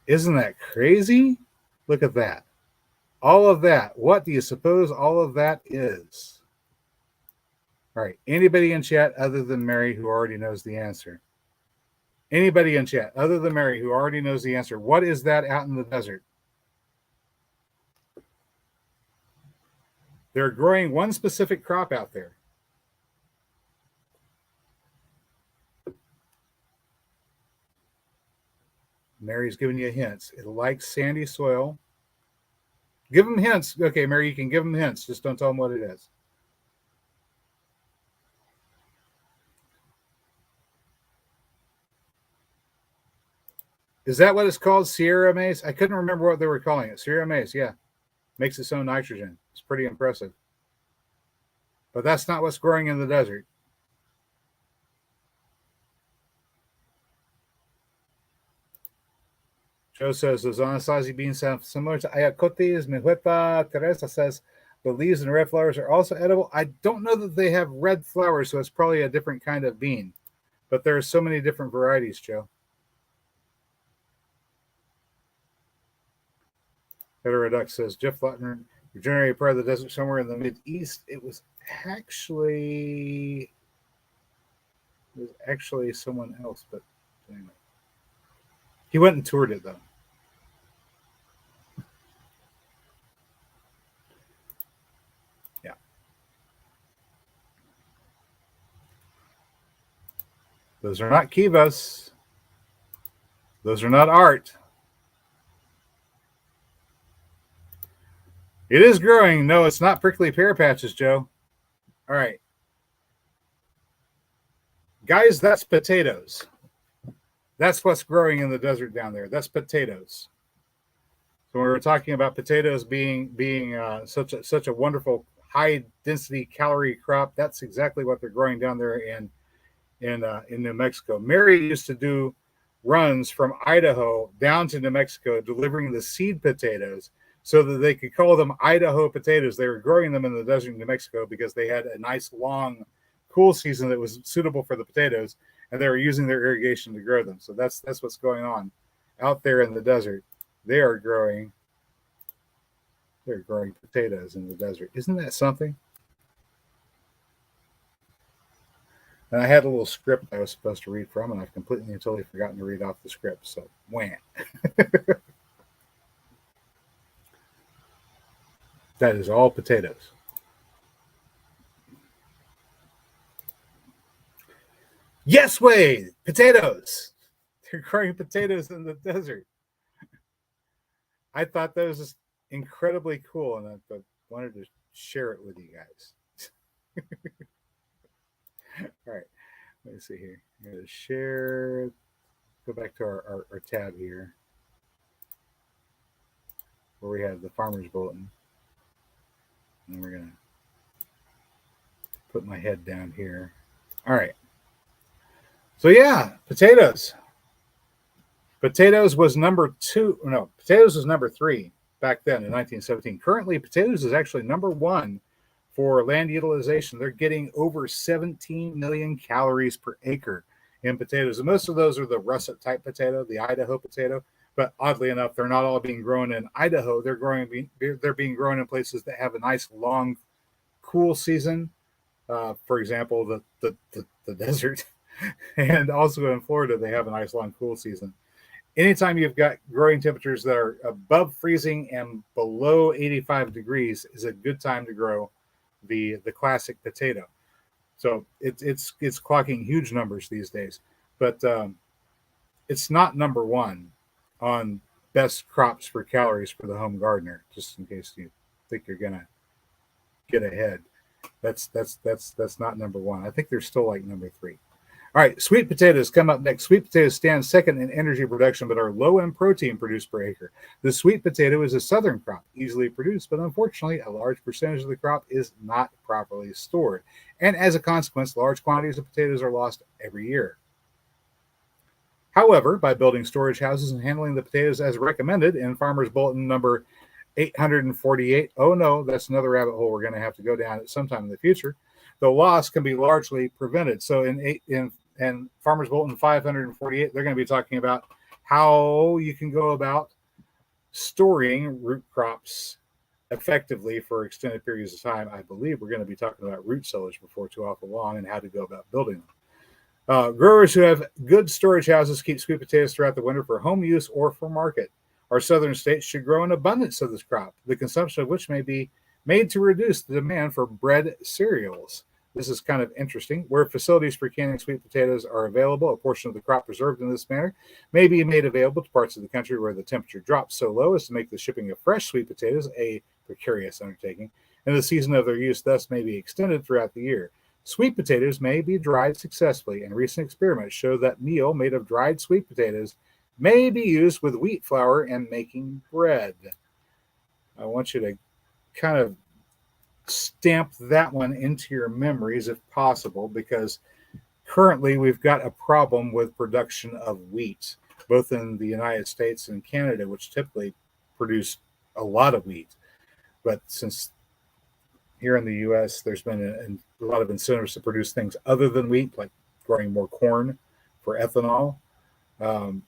Speaker 1: Isn't that crazy? Look at that. All of that. What do you suppose all of that is? All right. Anybody in chat other than Mary who already knows the answer? Anybody in chat other than Mary who already knows the answer? What is that out in the desert? They're growing one specific crop out there. Mary's giving you hints. It likes sandy soil. Give them hints. Okay, Mary, you can give them hints. Just don't tell them what it is. Is that what it's called? Sierra maize? I couldn't remember what they were calling it. Sierra maize, yeah. Makes its own nitrogen. It's pretty impressive. But that's not what's growing in the desert. Joe says, those Anasazi beans sound similar to ayacotes. Mihuepa Teresa says, The leaves and red flowers are also edible. I don't know that they have red flowers, so it's probably a different kind of bean. But there are so many different varieties, Joe. Heteroduck says, Jeff Lautner regenerated part of the desert somewhere in the Mid-East. It was actually someone else, but anyway. He went and toured it, though. Yeah. Those are not kivas. Those are not art. It is growing. No, it's not prickly pear patches, Joe. All right. Guys, that's potatoes. That's what's growing in the desert down there. That's potatoes. So when we were talking about potatoes being such a wonderful high density calorie crop, that's exactly what they're growing down there in New Mexico. Mary used to do runs from Idaho down to New Mexico, delivering the seed potatoes so that they could call them Idaho potatoes. They were growing them in the desert in New Mexico because they had a nice long cool season that was suitable for the potatoes, and they were using their irrigation to grow them. So that's what's going on out there in the desert. They're growing potatoes in the desert. Isn't that something? And I had a little script I was supposed to read from, and I've completely and totally forgotten to read off the script. So, wham. That is all potatoes. Yes, Wade! Potatoes! They're growing potatoes in the desert. I thought that was just incredibly cool, and I wanted to share it with you guys. All right, let me see here. I'm going to share. Go back to our tab here where we have the Farmer's Bulletin. And we're going to put my head down here. All right. So, yeah, potatoes. Potatoes was number 2. No, potatoes was number 3 back then in 1917. Currently, potatoes is actually number 1 for land utilization. They're getting over 17 million calories per acre in potatoes. And most of those are the russet type potato, the Idaho potato. But oddly enough, they're not all being grown in Idaho. They're being grown in places that have a nice long, cool season. For example, the desert, and also in Florida, they have a nice long, cool season. Anytime you've got growing temperatures that are above freezing and below 85 degrees is a good time to grow the classic potato. So it's clocking huge numbers these days, but it's not number 1 on best crops for calories for the home gardener. Just in case you think you're gonna get ahead, that's not number 1. I think they're still like number 3. All right, sweet potatoes come up next. Sweet potatoes stand second in energy production, but are low in protein produced per acre. The sweet potato is a southern crop, easily produced, but unfortunately, a large percentage of the crop is not properly stored. And as a consequence, large quantities of potatoes are lost every year. However, by building storage houses and handling the potatoes as recommended in Farmer's Bulletin number 848, oh no, that's another rabbit hole we're going to have to go down at some time in the future, the loss can be largely prevented. So in Farmer's Bulletin 548, they're going to be talking about how you can go about storing root crops effectively for extended periods of time. I believe we're going to be talking about root silage before too awful long and how to go about building them. Growers who have good storage houses keep sweet potatoes throughout the winter for home use or for market. Our southern states should grow an abundance of this crop, the consumption of which may be made to reduce the demand for bread cereals. This is kind of interesting. Where facilities for canning sweet potatoes are available, a portion of the crop preserved in this manner may be made available to parts of the country where the temperature drops so low as to make the shipping of fresh sweet potatoes a precarious undertaking, and the season of their use thus may be extended throughout the year. Sweet potatoes may be dried successfully, and recent experiments show that meal made of dried sweet potatoes may be used with wheat flour in making bread. I want you to kind of stamp that one into your memories if possible, because currently we've got a problem with production of wheat, both in the United States and Canada, which typically produce a lot of wheat. But since here in the U.S., there's been a lot of incentives to produce things other than wheat, like growing more corn for ethanol. Um,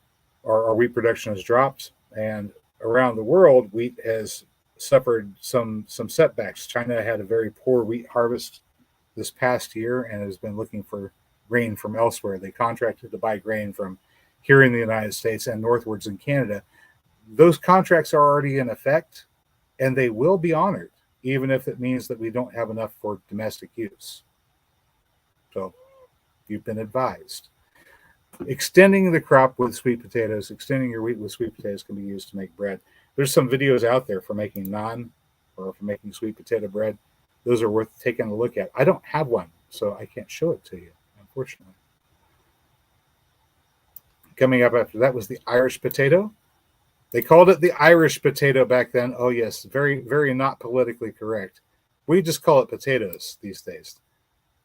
Speaker 1: our wheat production has dropped, and around the world, wheat has suffered some setbacks. China had a very poor wheat harvest this past year and has been looking for grain from elsewhere. They contracted to buy grain from here in the United States and northwards in Canada. Those contracts are already in effect, and they will be honored, even if it means that we don't have enough for domestic use. So you've been advised. Extending the crop with sweet potatoes, extending your wheat with sweet potatoes can be used to make bread. There's some videos out there for making naan or for making sweet potato bread. Those are worth taking a look at. I don't have one, so I can't show it to you, unfortunately. Coming up after that was the Irish potato. They called it the Irish potato back then. Oh, yes, very, very not politically correct. We just call it potatoes these days.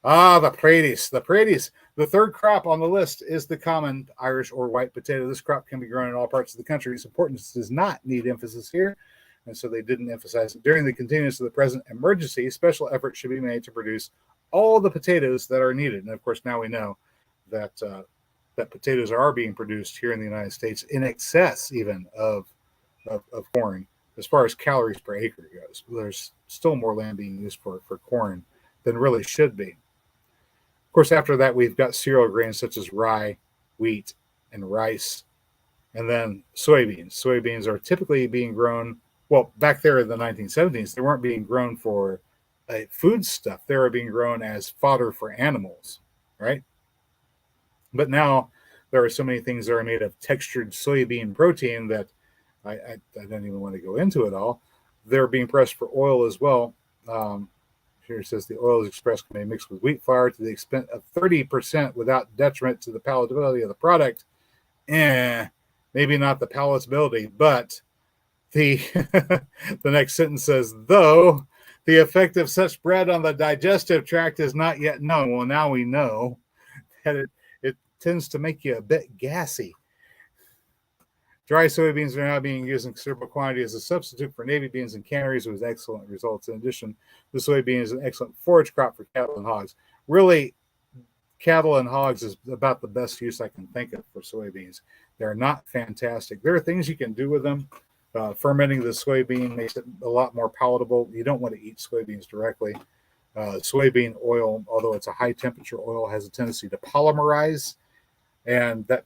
Speaker 1: Ah, the praties. The praties. The third crop on the list is the common Irish or white potato. This crop can be grown in all parts of the country. Its importance does not need emphasis here, and so they didn't emphasize it. During the continuance of the present emergency, special efforts should be made to produce all the potatoes that are needed. And of course, now we know that that potatoes are being produced here in the United States in excess even of corn as far as calories per acre goes. There's still more land being used for corn than really should be. Of course, after that, we've got cereal grains such as rye, wheat, and rice, and then soybeans. Soybeans are typically being grown, well, back there in the 1970s, they weren't being grown for food stuff. They were being grown as fodder for animals, right? But now there are so many things that are made of textured soybean protein that I don't even want to go into it all. They're being pressed for oil as well. Here it says the oil is expressed can be mixed with wheat flour to the extent of 30% without detriment to the palatability of the product. Maybe not the palatability, but the the next sentence says, though the effect of such bread on the digestive tract is not yet known. Well, now we know that it tends to make you a bit gassy. Dry soybeans are now being used in considerable quantity as a substitute for navy beans and canneries with excellent results. In addition, the soybean is an excellent forage crop for cattle and hogs. Really, cattle and hogs is about the best use I can think of for soybeans. They're not fantastic. There are things you can do with them. Fermenting the soybean makes it a lot more palatable. You don't want to eat soybeans directly. Soybean oil, although it's a high temperature oil, has a tendency to polymerize, and that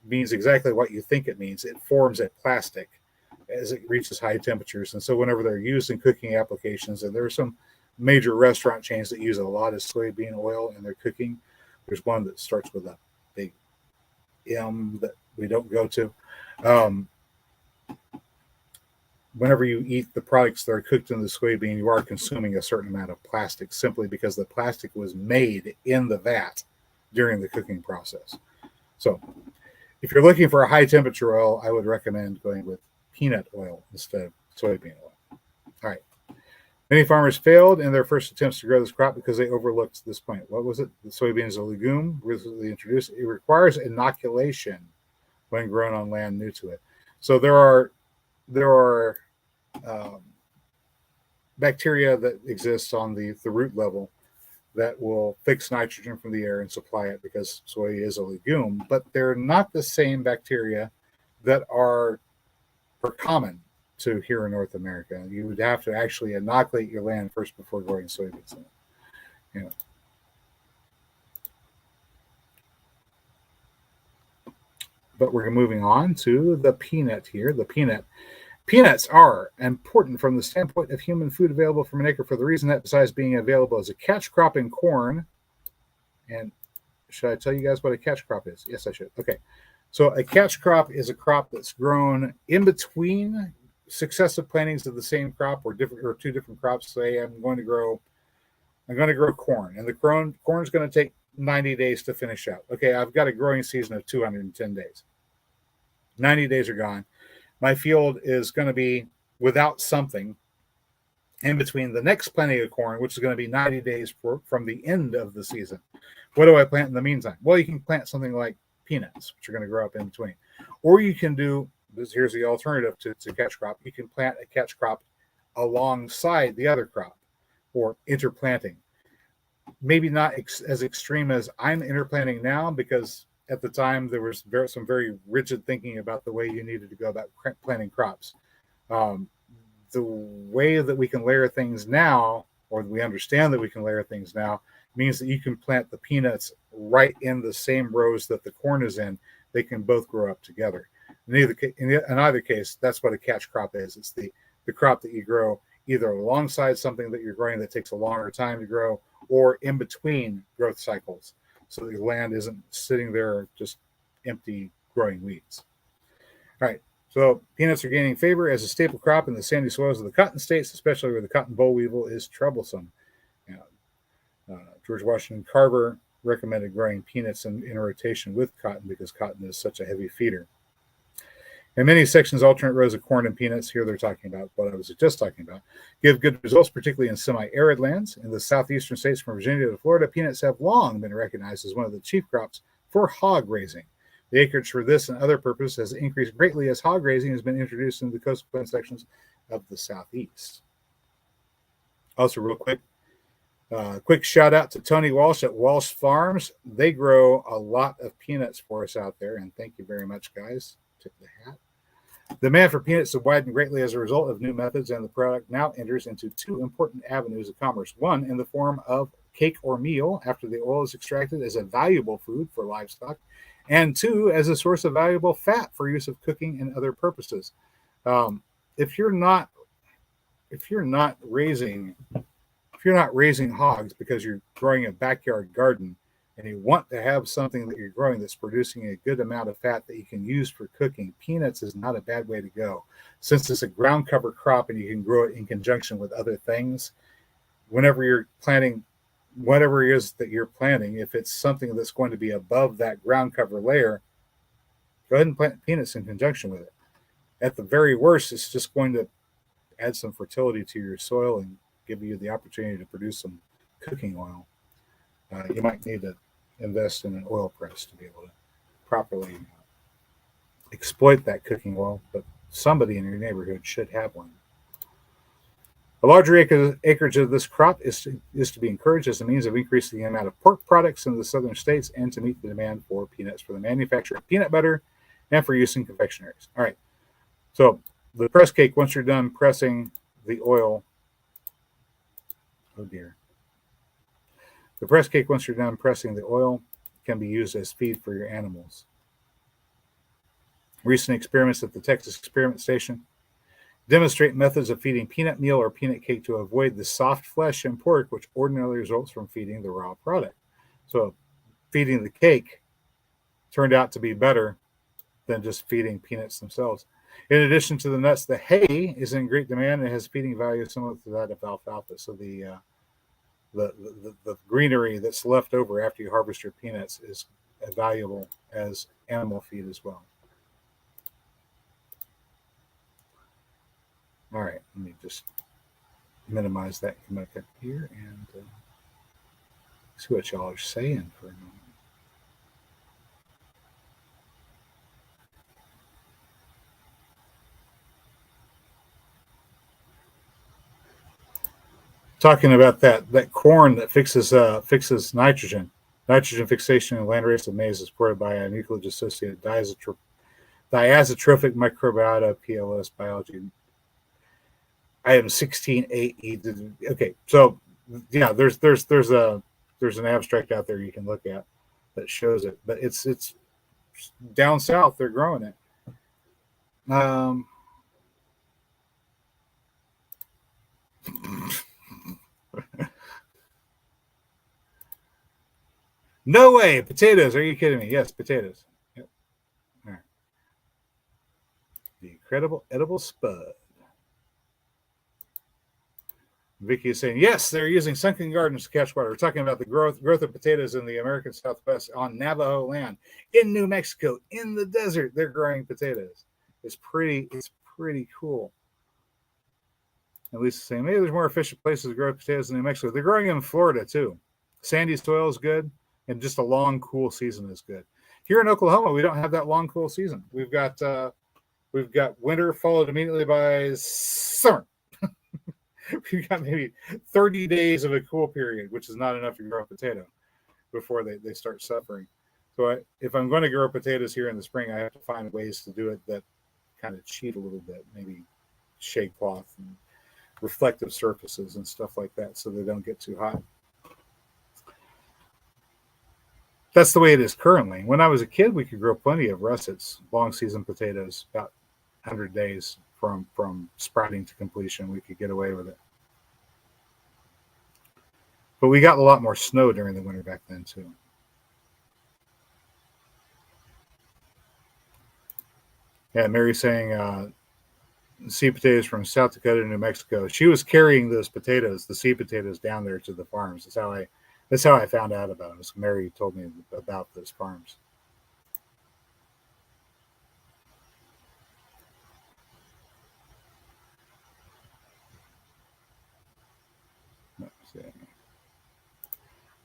Speaker 1: means exactly what you think it means. It forms a plastic as it reaches high temperatures. And so whenever they're used in cooking applications, and there are some major restaurant chains that use a lot of soybean oil in their cooking. There's one that starts with a big M that we don't go to. Whenever you eat the products that are cooked in the soybean, you are consuming a certain amount of plastic simply because the plastic was made in the vat during the cooking process. So if you're looking for a high temperature oil, I would recommend going with peanut oil instead of soybean oil. All right. Many farmers failed in their first attempts to grow this crop because they overlooked this point. What was it? The soybean is a legume recently introduced. It requires inoculation when grown on land new to it. So there are bacteria that exist on the root level that will fix nitrogen from the air and supply it because soy is a legume, but they're not the same bacteria that are common to here in North America. You would have to actually inoculate your land first before growing soybeans in it. You know. But we're moving on to the peanut here. The peanut. Peanuts are important from the standpoint of human food available from an acre for the reason that besides being available as a catch crop in corn, and should I tell you guys what a catch crop is? Yes, I should. Okay. So a catch crop is a crop that's grown in between successive plantings of the same crop or two different crops. Say I'm going to grow corn, and the corn is going to take 90 days to finish out. Okay, I've got a growing season of 210 days. 90 days are gone. My field is going to be without something in between the next planting of corn, which is going to be 90 days from the end of the season. What do I plant in the meantime? Well, you can plant something like peanuts, which are going to grow up in between. Or you can do, here's the alternative to catch crop. You can plant a catch crop alongside the other crop. or interplanting. Maybe not as extreme as I'm interplanting now, because at the time there was some very rigid thinking about the way you needed to go about planting crops. Um, the way that we can layer things now, or we understand that we can layer things now, means that you can plant the peanuts right in the same rows that the corn is in. They can both grow up together. In either case, that's what a catch crop is. It's the crop that you grow either alongside something that you're growing that takes a longer time to grow, or in between growth cycles, so the land isn't sitting there just empty growing weeds. All right, so peanuts are gaining favor as a staple crop in the sandy soils of the cotton states, especially where the cotton boll weevil is troublesome. George Washington Carver recommended growing peanuts in rotation with cotton because cotton is such a heavy feeder. In many sections, alternate rows of corn and peanuts, here they're talking about what I was just talking about, give good results, particularly in semi-arid lands. In the southeastern states from Virginia to Florida, peanuts have long been recognized as one of the chief crops for hog raising. The acreage for this and other purposes has increased greatly as hog raising has been introduced into the coastal sections of the southeast. Also, real quick shout out to Tony Walsh at Walsh Farms. They grow a lot of peanuts for us out there, and thank you very much, guys. Tip the hat. The demand for peanuts has widened greatly as a result of new methods, and the product now enters into two important avenues of commerce. One, in the form of cake or meal after the oil is extracted as a valuable food for livestock, and two, as a source of valuable fat for use of cooking and other purposes. If you're not raising hogs because you're growing a backyard garden and you want to have something that you're growing that's producing a good amount of fat that you can use for cooking, peanuts is not a bad way to go. Since it's a ground cover crop and you can grow it in conjunction with other things, whenever you're planting whatever it is that you're planting, if it's something that's going to be above that ground cover layer, go ahead and plant peanuts in conjunction with it. At the very worst, it's just going to add some fertility to your soil and give you the opportunity to produce some cooking oil. You might need to invest in an oil press to be able to properly exploit that cooking oil, but somebody in your neighborhood should have one. A larger acreage of this crop is to be encouraged as a means of increasing the amount of pork products in the southern states and to meet the demand for peanuts for the manufacture of peanut butter and for use in confectionaries. All right, so the press cake, once you're done pressing the oil, oh dear. The press cake, once you're done pressing the oil, can be used as feed for your animals. Recent experiments at the Texas Experiment Station demonstrate methods of feeding peanut meal or peanut cake to avoid the soft flesh in pork, which ordinarily results from feeding the raw product. So feeding the cake turned out to be better than just feeding peanuts themselves. In addition to the nuts, the hay is in great demand and has feeding value similar to that of alfalfa. So the greenery that's left over after you harvest your peanuts is valuable as animal feed as well. All right, let me just minimize that, come back up here and see what y'all are saying for a moment. Talking about that corn that fixes nitrogen fixation in landrace of maize is supported by a nucleus-associated diazotrophic microbiota PLS biology. Item 16.8E. Okay, so yeah, there's an abstract out there you can look at that shows it, but it's down south they're growing it. No way, potatoes. Are you kidding me? Yes, potatoes. Yep. All right. The incredible edible spud. Vicky is saying, yes, they're using sunken gardens to catch water. We're talking about the growth of potatoes in the American Southwest on Navajo land, in New Mexico, in the desert. They're growing potatoes. It's pretty cool. At least saying, maybe there's more efficient places to grow potatoes in New Mexico. They're growing in Florida too. Sandy soil is good, and just a long, cool season is good. Here in Oklahoma, we don't have that long, cool season. We've got winter followed immediately by summer. we've got maybe 30 days of a cool period, which is not enough to grow a potato before they start suffering. So if I'm going to grow potatoes here in the spring, I have to find ways to do it that kind of cheat a little bit, maybe shade cloth and reflective surfaces and stuff like that so they don't get too hot. That's the way it is currently. When I was a kid, we could grow plenty of russets, long season potatoes, about 100 days from sprouting to completion. We could get away with it. But we got a lot more snow during the winter back then, too. Yeah, Mary's saying seed potatoes from South Dakota to New Mexico. She was carrying those potatoes, the seed potatoes, down there to the farms. That's how I found out about them. Mary told me about those farms. Let's see.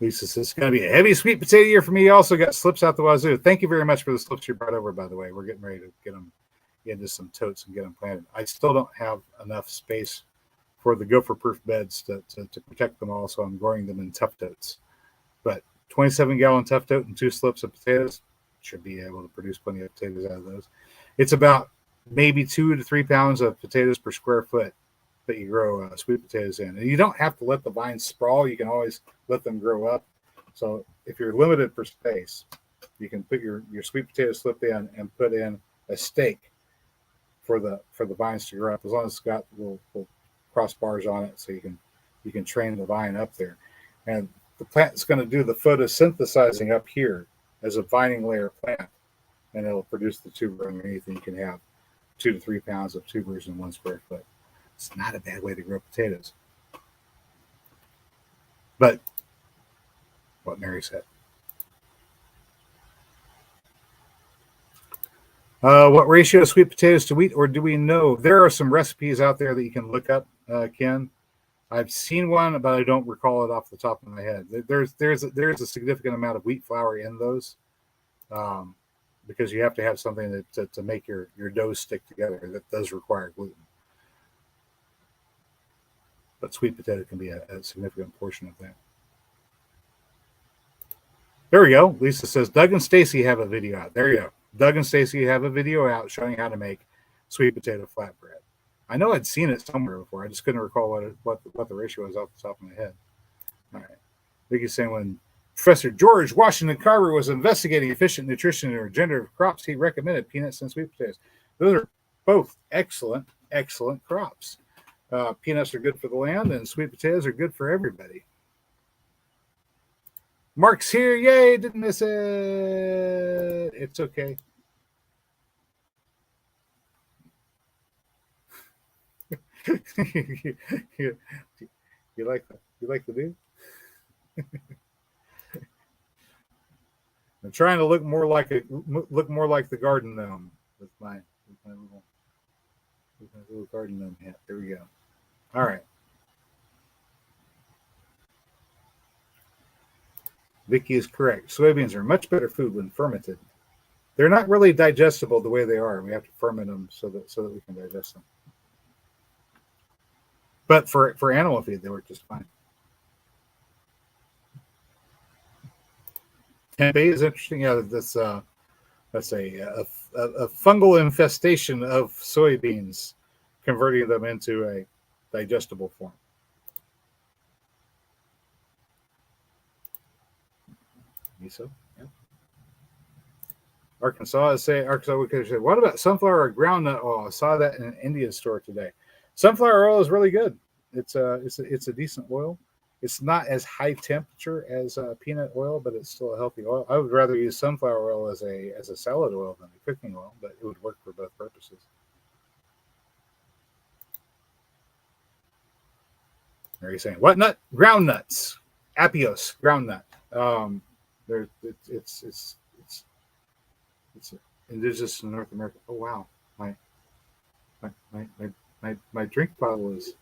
Speaker 1: Lisa says it's going to be a heavy sweet potato year for me. Also got slips out the wazoo. Thank you very much for the slips you brought over, by the way. We're getting ready to get them into some totes and get them planted. I still don't have enough space for the gopher-proof beds to protect them all, so I'm growing them in tough totes. But 27-gallon tough tote and 2 slips of potatoes should be able to produce plenty of potatoes out of those. It's about maybe 2 to 3 pounds of potatoes per square foot that you grow sweet potatoes in. And you don't have to let the vines sprawl. You can always let them grow up. So if you're limited for space, you can put your sweet potato slip in and put in a stake for the vines to grow up, as long as it's got little crossbars on it, so you can train the vine up there. And the plant's going to do the photosynthesizing up here as a vining layer plant, and it'll produce the tuber underneath, and you can have 2 to 3 pounds of tubers in 1 square foot. It's not a bad way to grow potatoes. But what Mary said. What ratio of sweet potatoes to wheat, or do we know? There are some recipes out there that you can look up, Ken. I've seen one, but I don't recall it off the top of my head. There's a significant amount of wheat flour in those, because you have to have something to make your dough stick together that does require gluten. But sweet potato can be a significant portion of that. There we go. Lisa says, Doug and Stacy have a video out. There you go. Doug and Stacy have a video out showing how to make sweet potato flatbread. I know I'd seen it somewhere before. I just couldn't recall what the ratio was off the top of my head. All right. Vicky's saying when Professor George Washington Carver was investigating efficient nutrition and regenerative crops, he recommended peanuts and sweet potatoes. Those are both excellent crops. Peanuts are good for the land, and sweet potatoes are good for everybody. Mark's here. Yay, didn't miss it. It's okay. you like the dude? I'm trying to look more like the garden gnome with my little garden gnome hat. There we go. All right. Vicky is correct. Soybeans are much better food when fermented. They're not really digestible the way they are. We have to ferment them so that we can digest them. But for animal feed, they work just fine. Tempeh is interesting. Yeah, that's a fungal infestation of soybeans, converting them into a digestible form. Miso, yeah. Arkansas say, what about sunflower or groundnut oil? I saw that in an Indian store today. Sunflower oil is really good. It's a decent oil. It's not as high temperature as peanut oil, but it's still a healthy oil. I would rather use sunflower oil as a salad oil than a cooking oil, but it would work for both purposes. Are you saying what nut? Ground nuts. Apios, ground nut. It's indigenous in North America. Oh wow, my drink bottle is.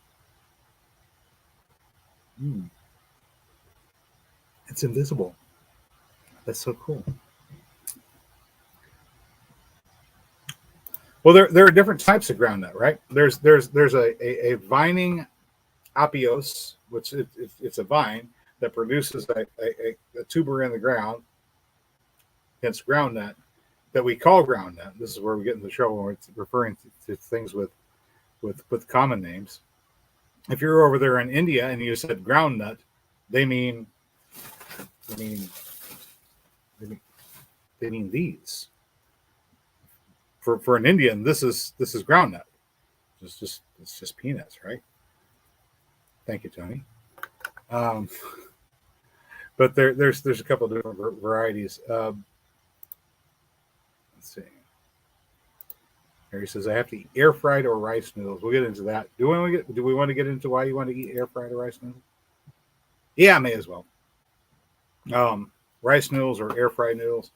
Speaker 1: It's invisible. That's so cool. Well, there are different types of groundnut, right? There's a vining apios, which it's a vine that produces a tuber in the ground, hence groundnut, that we call groundnut. This is where we get into trouble when it's referring to things with common names. If you're over there in India and you said groundnut, they mean these. For an Indian, this is groundnut. It's just peanuts, right? Thank you, Tony. But there's a couple of different varieties. Let's see. Harry says I have to eat air fried or rice noodles. We'll get into that. Do we want to get into why you want to eat air fried or rice noodles? Yeah, may as well. Rice noodles or air fried noodles,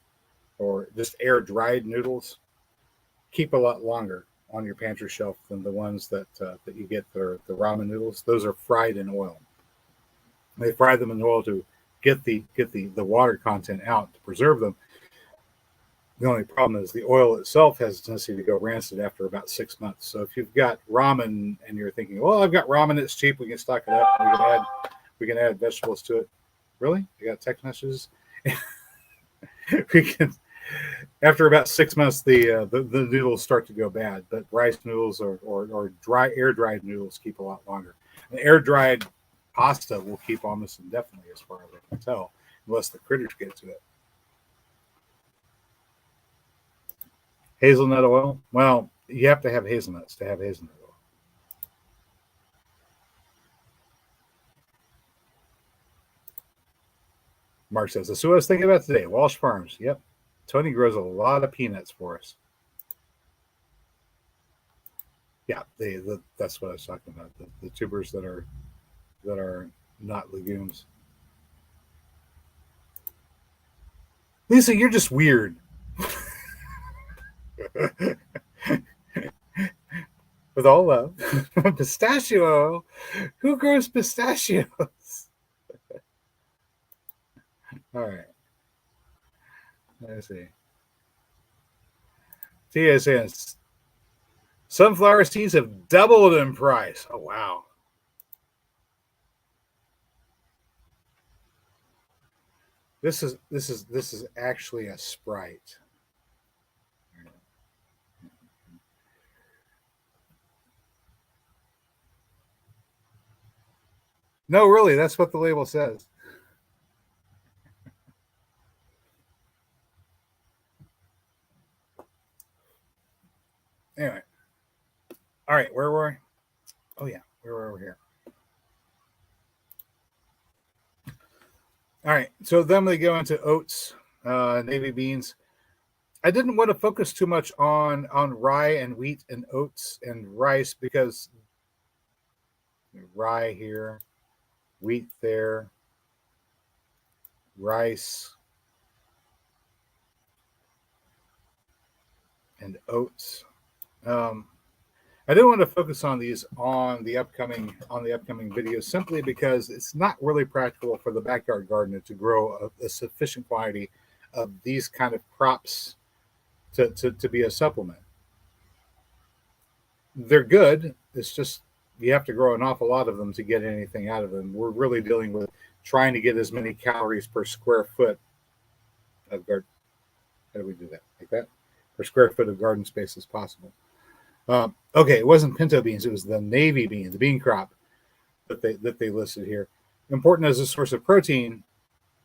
Speaker 1: or just air dried noodles, keep a lot longer on your pantry shelf than the ones that you get the ramen noodles. Those are fried in oil. They fry them in oil to get the water content out to preserve them. The only problem is the oil itself has a tendency to go rancid after about 6 months. So if you've got ramen and you're thinking, well, I've got ramen, it's cheap, we can stock it up, and we can add vegetables to it. Really? You got text messages? We can. After about 6 months, the noodles start to go bad. But rice noodles or air dried noodles keep a lot longer. And air dried pasta will keep almost indefinitely, as far as I can tell, unless the critters get to it. Hazelnut oil? Well, you have to have hazelnuts to have hazelnut oil. Mark says, that's what I was thinking about today. Walsh Farms. Yep. Tony grows a lot of peanuts for us. Yeah, that's what I was talking about. The tubers that are not legumes. Lisa, you're just weird. With all love. Pistachio oil? Who grows pistachios? All right. Let's see. Tia says sunflower seeds have doubled in price. Oh wow. This is actually a Sprite. No, really, that's what the label says. Anyway. All right, where were we? Oh yeah, we were over here. All right, so then we go into oats, navy beans. I didn't want to focus too much on rye and wheat and oats and rice because rye here, wheat there, rice, and oats. I didn't want to focus on these on the upcoming videos simply because it's not really practical for the backyard gardener to grow a sufficient quantity of these kind of crops to be a supplement. They're good. It's just you have to grow an awful lot of them to get anything out of them. We're really dealing with trying to get as many calories per square foot of garden. How do we do that? Like that? Per square foot of garden space as possible. Okay, it wasn't pinto beans. It was the navy bean, the bean crop that they listed here. Important as a source of protein,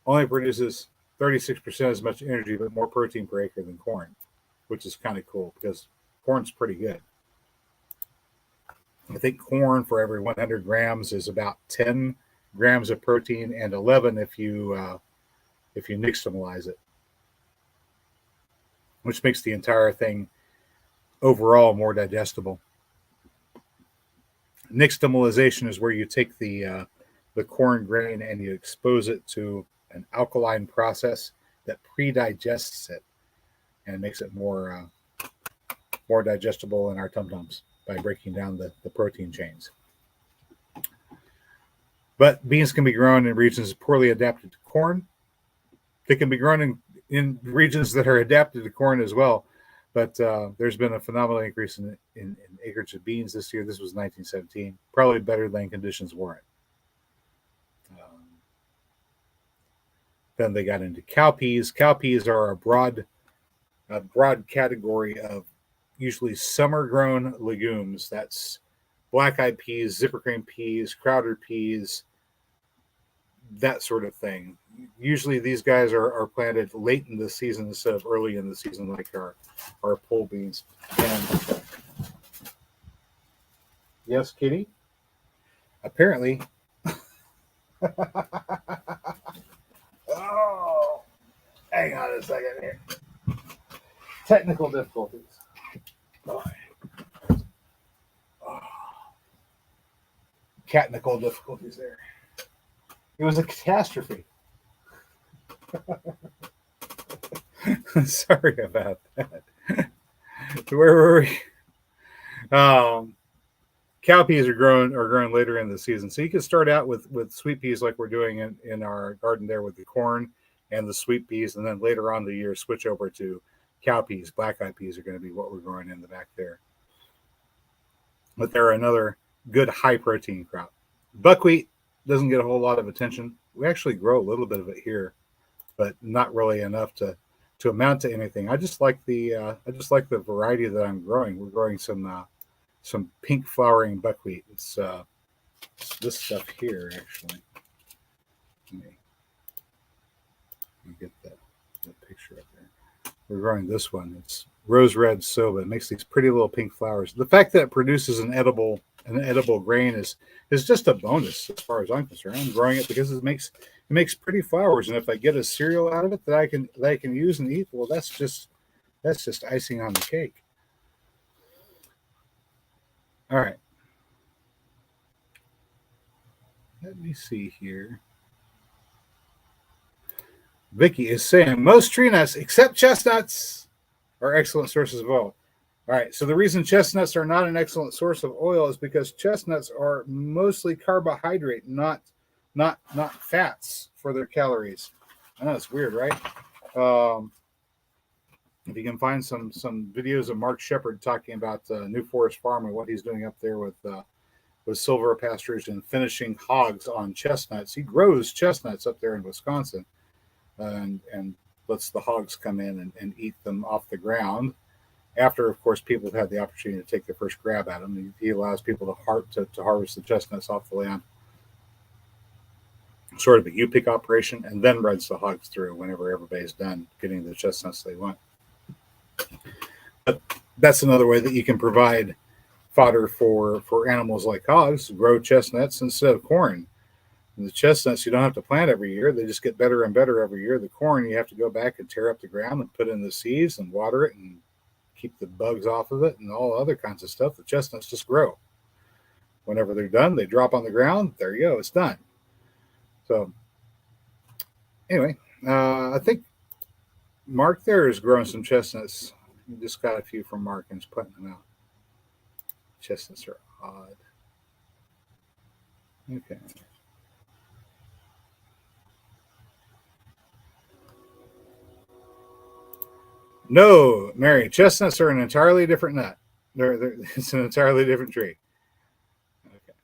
Speaker 1: only produces 36% as much energy, but more protein per acre than corn, which is kind of cool because corn's pretty good. I think corn for every 100 grams is about 10 grams of protein and 11 if you nixtamalize it, which makes the entire thing overall more digestible. Nixtamalization is where you take the corn grain and you expose it to an alkaline process that pre-digests it and makes it more digestible in our tum-tums by breaking down the protein chains. But beans can be grown in regions poorly adapted to corn. They can be grown in regions that are adapted to corn as well. But there's been a phenomenal increase in acreage of beans this year. This was 1917, probably better than conditions warrant. Then they got into cowpeas. Cowpeas are a broad category of usually summer-grown legumes. That's black-eyed peas, zipper cream peas, crowder peas, that sort of thing. Usually these guys are planted late in the season instead of early in the season, like our pole beans. And yes, Kitty. Apparently, oh, hang on a second here. Technical difficulties. Oh. Technical difficulties there. It was a catastrophe. Sorry about that. Where were we? Cowpeas are grown later in the season, so you can start out with sweet peas like we're doing in our garden there with the corn and the sweet peas, and then later on the year switch over to cowpeas. Black-eyed peas are going to be what we're growing in the back there. But they're another good high protein crop. Buckwheat doesn't get a whole lot of attention. We actually grow a little bit of it here, but not really enough to amount to anything. I just like the variety that I'm growing. We're growing some pink flowering buckwheat. It's this stuff here actually. Let me get that picture up there. We're growing this one. It's rose red soba. It makes these pretty little pink flowers. The fact that it produces an edible grain is just a bonus as far as I'm concerned. I'm growing it because it makes pretty flowers, and if I get a cereal out of it that I can use and eat, well, that's just icing on the cake. All right. Let me see here. Vicky is saying most tree nuts except chestnuts are excellent sources of oil. All right, so the reason chestnuts are not an excellent source of oil is because chestnuts are mostly carbohydrate, not fats for their calories. I know it's weird, right? If you can find some videos of Mark Shepard talking about New Forest Farm and what he's doing up there with silver pasturage and finishing hogs on chestnuts. He grows chestnuts up there in Wisconsin, and lets the hogs come in and eat them off the ground. After, of course, people have had the opportunity to take their first grab at them, he allows people to harvest the chestnuts off the land. Sort of a U-pick operation, and then runs the hogs through whenever everybody's done getting the chestnuts they want. But that's another way that you can provide fodder for animals like hogs. Grow chestnuts instead of corn. And the chestnuts you don't have to plant every year. They just get better and better every year. The corn, you have to go back and tear up the ground and put in the seeds and water it and keep the bugs off of it and all other kinds of stuff. The chestnuts just grow. Whenever they're done, they drop on the ground. There you go. It's done. So anyway, I think Mark there is growing some chestnuts. We just got a few from Mark and he's putting them out. Chestnuts are odd. Okay. No, Mary, chestnuts are an entirely different nut. It's an entirely different tree. Okay.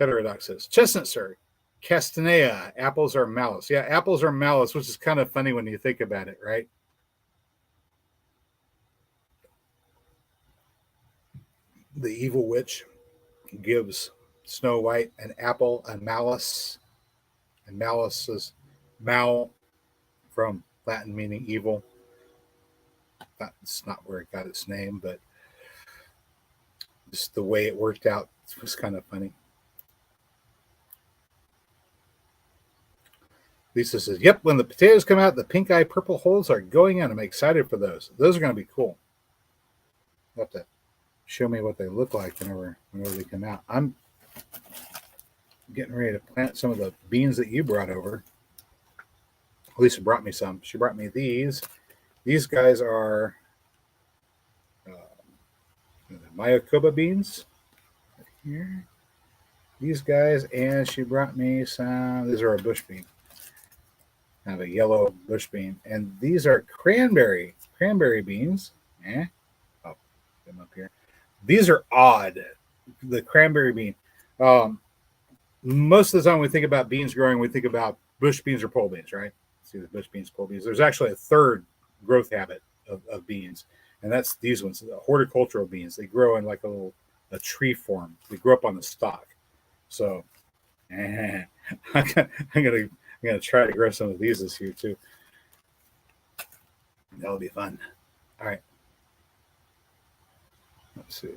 Speaker 1: Heterodox says, chestnuts are castanea. Apples are malice. Yeah, apples are malice, which is kind of funny when you think about it, right? The evil witch gives Snow White an apple and malice. And malice is mal from Latin meaning evil. That's not where it got its name, but just the way it worked out was kind of funny. Lisa says, yep, when the potatoes come out, the pink eye purple holes are going in. I'm excited for those. Those are going to be cool. You'll have to show me what they look like whenever they come out. I'm getting ready to plant some of the beans that you brought over. Lisa brought me some. She brought me these. These guys are Mayakoba beans. Right here. These guys, and she brought me some. These are a bush bean. I have a yellow bush bean, and these are cranberry beans. Oh, get them up here. These are odd. The cranberry bean. Um, Most of the time, when we think about beans growing, we think about bush beans or pole beans, right? See the bush beans, pole beans. There's actually a third growth habit of beans, and that's these ones, the horticultural beans. They grow in like a tree form. They grow up on the stalk. So I'm gonna try to grow some of these this year too. That'll be fun. All right. Let's see.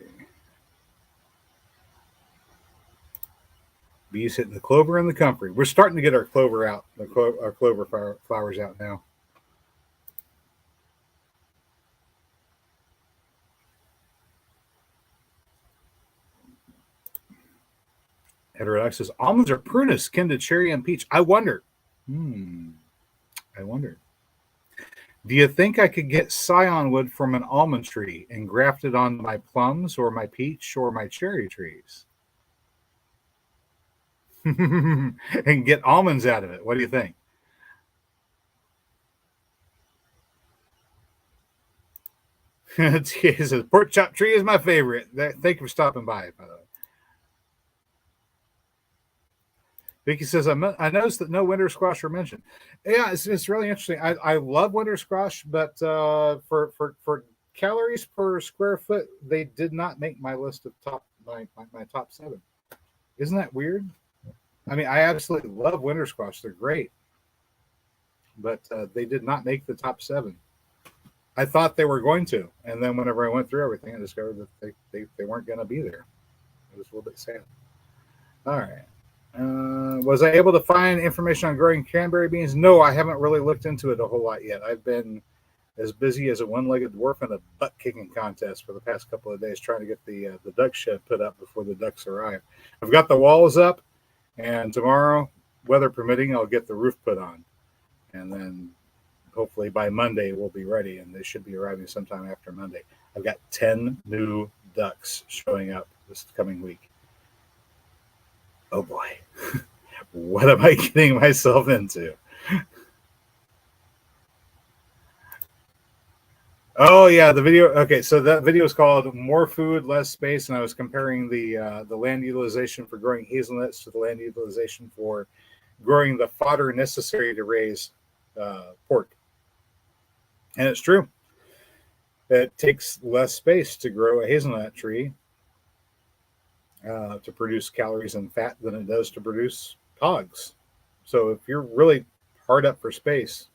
Speaker 1: Bees hitting the clover and the comfrey. We're starting to get our clover out. Our clover flowers out now. Heterodox says almonds are prunus, kin to cherry and peach. I wonder. I wonder. Do you think I could get scion wood from an almond tree and graft it on my plums or my peach or my cherry trees? And get almonds out of it. What do you think? He says, pork chop tree is my favorite. Thank you for stopping by the way. Vicky says, I noticed that no winter squash were mentioned. Yeah, it's really interesting. I love winter squash, but for calories per square foot, they did not make my list of my top 7. Isn't that weird? I mean, I absolutely love winter squash. They're great. But they did not make the top 7. I thought they were going to. And then whenever I went through everything, I discovered that they weren't going to be there. It was a little bit sad. All right. Was I able to find information on growing cranberry beans? No, I haven't really looked into it a whole lot yet. I've been as busy as a one-legged dwarf in a butt-kicking contest for the past couple of days trying to get the duck shed put up before the ducks arrive. I've got the walls up, and tomorrow, weather permitting, I'll get the roof put on. And then hopefully by Monday we'll be ready, and they should be arriving sometime after Monday. I've got 10 new ducks showing up this coming week. Oh boy, what am I getting myself into? Oh yeah, the video. Okay, so that video is called "More Food, Less Space," and I was comparing the land utilization for growing hazelnuts to the land utilization for growing the fodder necessary to raise pork. And it's true. It takes less space to grow a hazelnut tree to produce calories and fat than it does to produce hogs. So if you're really hard up for space,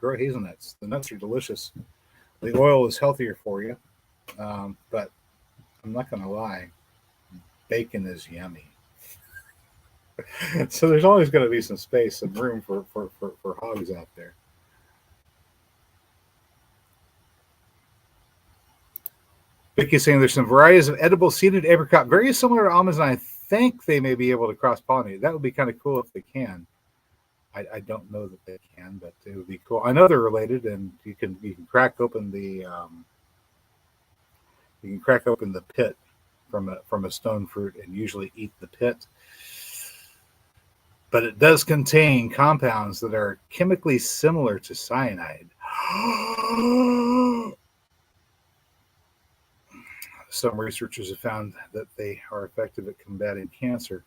Speaker 1: grow hazelnuts. The nuts are delicious. The oil is healthier for you, but I'm not going to lie, bacon is yummy. So there's always going to be some space, some room for hogs out there. Vicky's saying there's some varieties of edible seeded apricot very similar to almonds, and I think they may be able to cross-pollinate. That would be kind of cool if they can. I don't know that they can, but it would be cool. I know they're related, and you can crack open the pit from a stone fruit and usually eat the pit. But it does contain compounds that are chemically similar to cyanide. Some researchers have found that they are effective at combating cancer.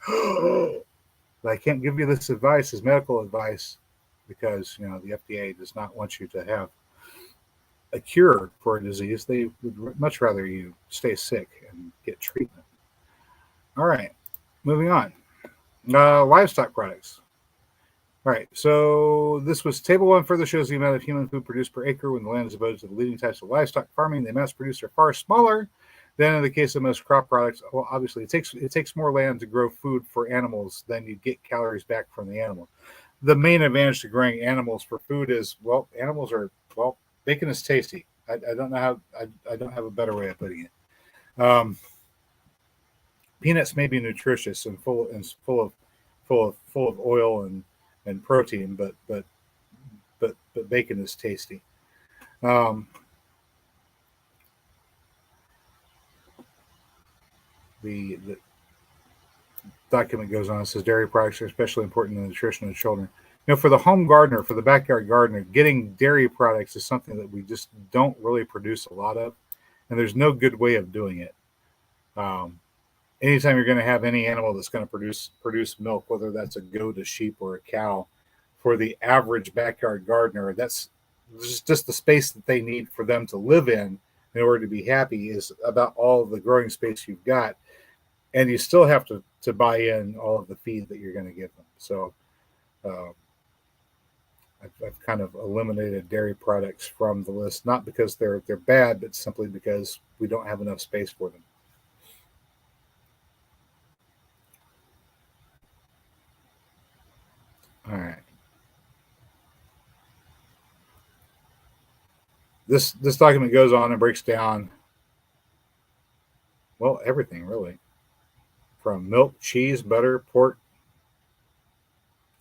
Speaker 1: But I can't give you this advice as medical advice because the FDA does not want you to have a cure for a disease. They would much rather you stay sick and get treatment. All right, moving on. Livestock products. All right, so this was Table 1 further shows the amount of human food produced per acre when the land is devoted to the leading types of livestock farming. The amounts produced are far smaller than in the case of most crop products. Well, obviously, it takes more land to grow food for animals than you get calories back from the animal. The main advantage to growing animals for food is, bacon is tasty. I don't know how. I don't have a better way of putting it. Peanuts may be nutritious and full of oil and protein, but bacon is tasty. The document goes on and says dairy products are especially important in the nutrition of children. For the home gardener, for the backyard gardener, getting dairy products is something that we just don't really produce a lot of, and there's no good way of doing it. Um, Anytime you're going to have any animal that's going to produce milk, whether that's a goat, a sheep, or a cow, for the average backyard gardener, that's just the space that they need for them to live in order to be happy is about all of the growing space you've got, and you still have to buy in all of the feed that you're going to give them. So um, I've kind of eliminated dairy products from the list, not because they're bad, but simply because we don't have enough space for them. All right. This document goes on and breaks down, well, everything really, from milk, cheese, butter, pork,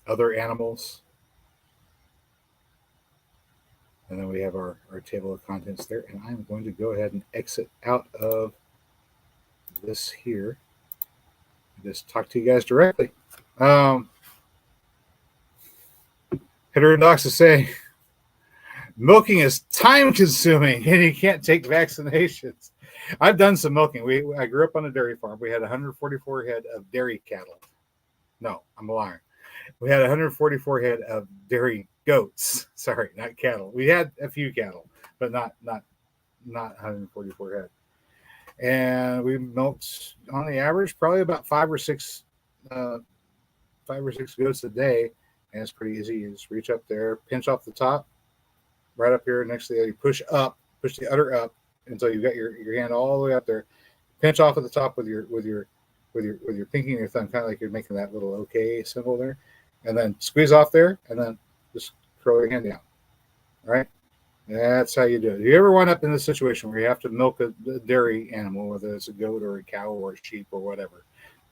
Speaker 1: other animals, and then we have our table of contents there. And I'm going to go ahead and exit out of this here. Just talk to you guys directly. Heterodox is saying milking is time consuming and you can't take vaccinations. I've done some milking. I grew up on a dairy farm. We had 144 head of dairy cattle. No, I'm a liar. We had 144 head of dairy goats. Sorry, not cattle. We had a few cattle, but not 144 head. And we milked on the average probably about five or six goats a day. And it's pretty easy. You just reach up there, pinch off the top, right up here next to the other. You push the udder up until you got your hand all the way up there. Pinch off at the top with your pinky and your thumb, kind of like you're making that little OK symbol there, and then squeeze off there, and then just curl your hand down. All right, that's how you do it. If you ever wind up in this situation where you have to milk a dairy animal, whether it's a goat or a cow or a sheep or whatever,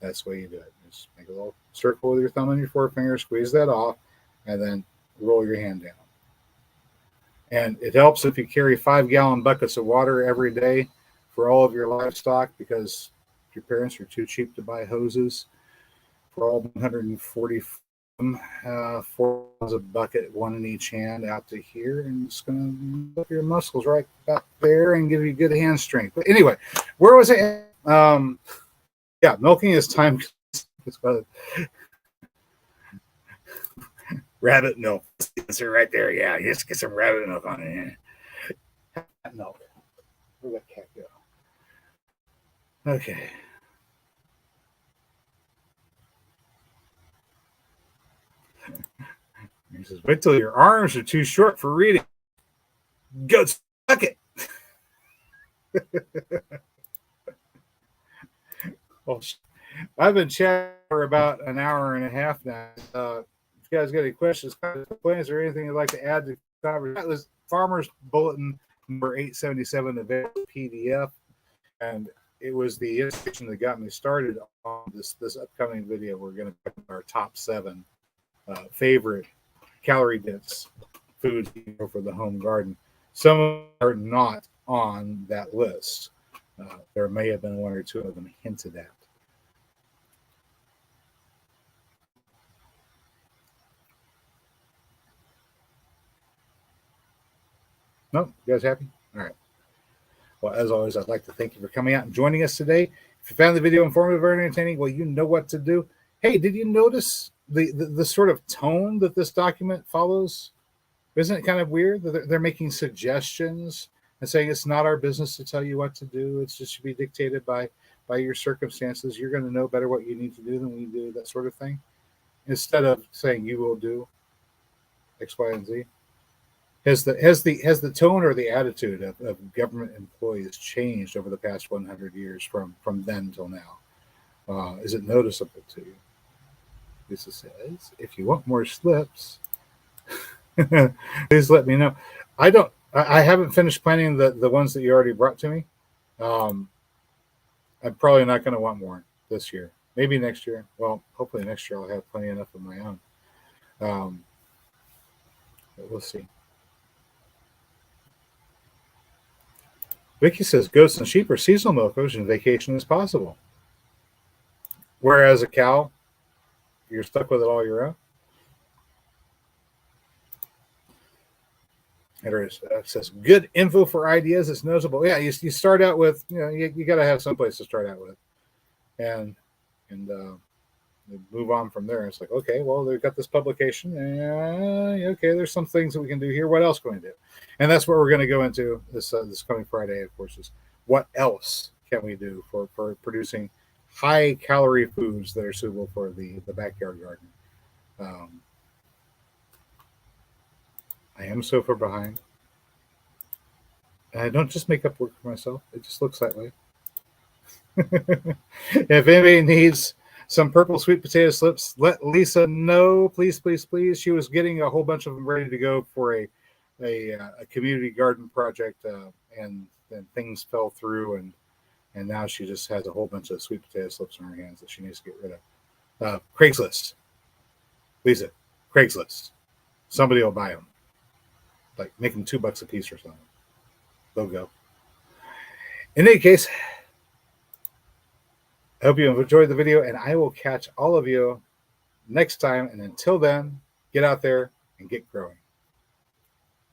Speaker 1: that's the way you do it. Just make a little circle with your thumb and your forefinger, squeeze that off, and then roll your hand down. And it helps if you carry 5-gallon buckets of water every day for all of your livestock, because your parents are too cheap to buy hoses for all 140 4 a bucket, one in each hand out to here, and it's going to up your muscles right back there and give you good hand strength. But anyway, where was it? Yeah, milking is time. Rabbit milk. Answer right there. Yeah, just get some rabbit milk on it. Cat milk. Where'd that cat go? Okay. He says, wait till your arms are too short for reading. Go suck it. Well, I've been chatting for about an hour and a half now. If you guys got any questions, complaints, or anything you'd like to add to the conversation, that was Farmer's Bulletin number 877 available PDF, and it was the inspiration that got me started on this upcoming video. We're going to pick our top 7 favorite calorie dense foods for the home garden. Some are not on that list. There may have been 1 or 2 of them hinted at. No, you guys happy? All right. Well, as always, I'd like to thank you for coming out and joining us today. If you found the video informative or entertaining, well, you know what to do. Hey, did you notice the sort of tone that this document follows? Isn't it kind of weird that they're making suggestions and saying it's not our business to tell you what to do? It's just to be dictated by your circumstances. You're going to know better what you need to do than we do, that sort of thing. Instead of saying you will do X, Y, and Z. Has the tone or the attitude of government employees changed over the past 100 years from then till now? Is it noticeable to you? Lisa says, if you want more slips, please let me know. I haven't finished planning the ones that you already brought to me. I'm probably not going to want more this year. Maybe next year. Well, hopefully next year I'll have plenty enough of my own. But we'll see. Vicky says goats and sheep are seasonal milkers and vacation is possible. Whereas a cow, you're stuck with it all year round. And it says good info for ideas. It's noticeable. Yeah, you start out with, you got to have some place to start out with, and move on from there. It's like, okay, well, they've got this publication. Okay, there's some things that we can do here. What else can we do? And that's what we're going to go into this coming Friday, of course, is what else can we do for producing high calorie foods that are suitable for the backyard garden. Um, I am so far behind. And I don't just make up work for myself. It just looks that way. If anybody needs some purple sweet potato slips, let Lisa know, please, please, please. She was getting a whole bunch of them ready to go for a community garden project, and then things fell through, and now she just has a whole bunch of sweet potato slips in her hands that she needs to get rid of. Craigslist, Lisa, Craigslist. Somebody will buy them, like make them $2 a piece or something. They'll go. In any case, I hope you have enjoyed the video, and I will catch all of you next time. And until then, get out there and get growing.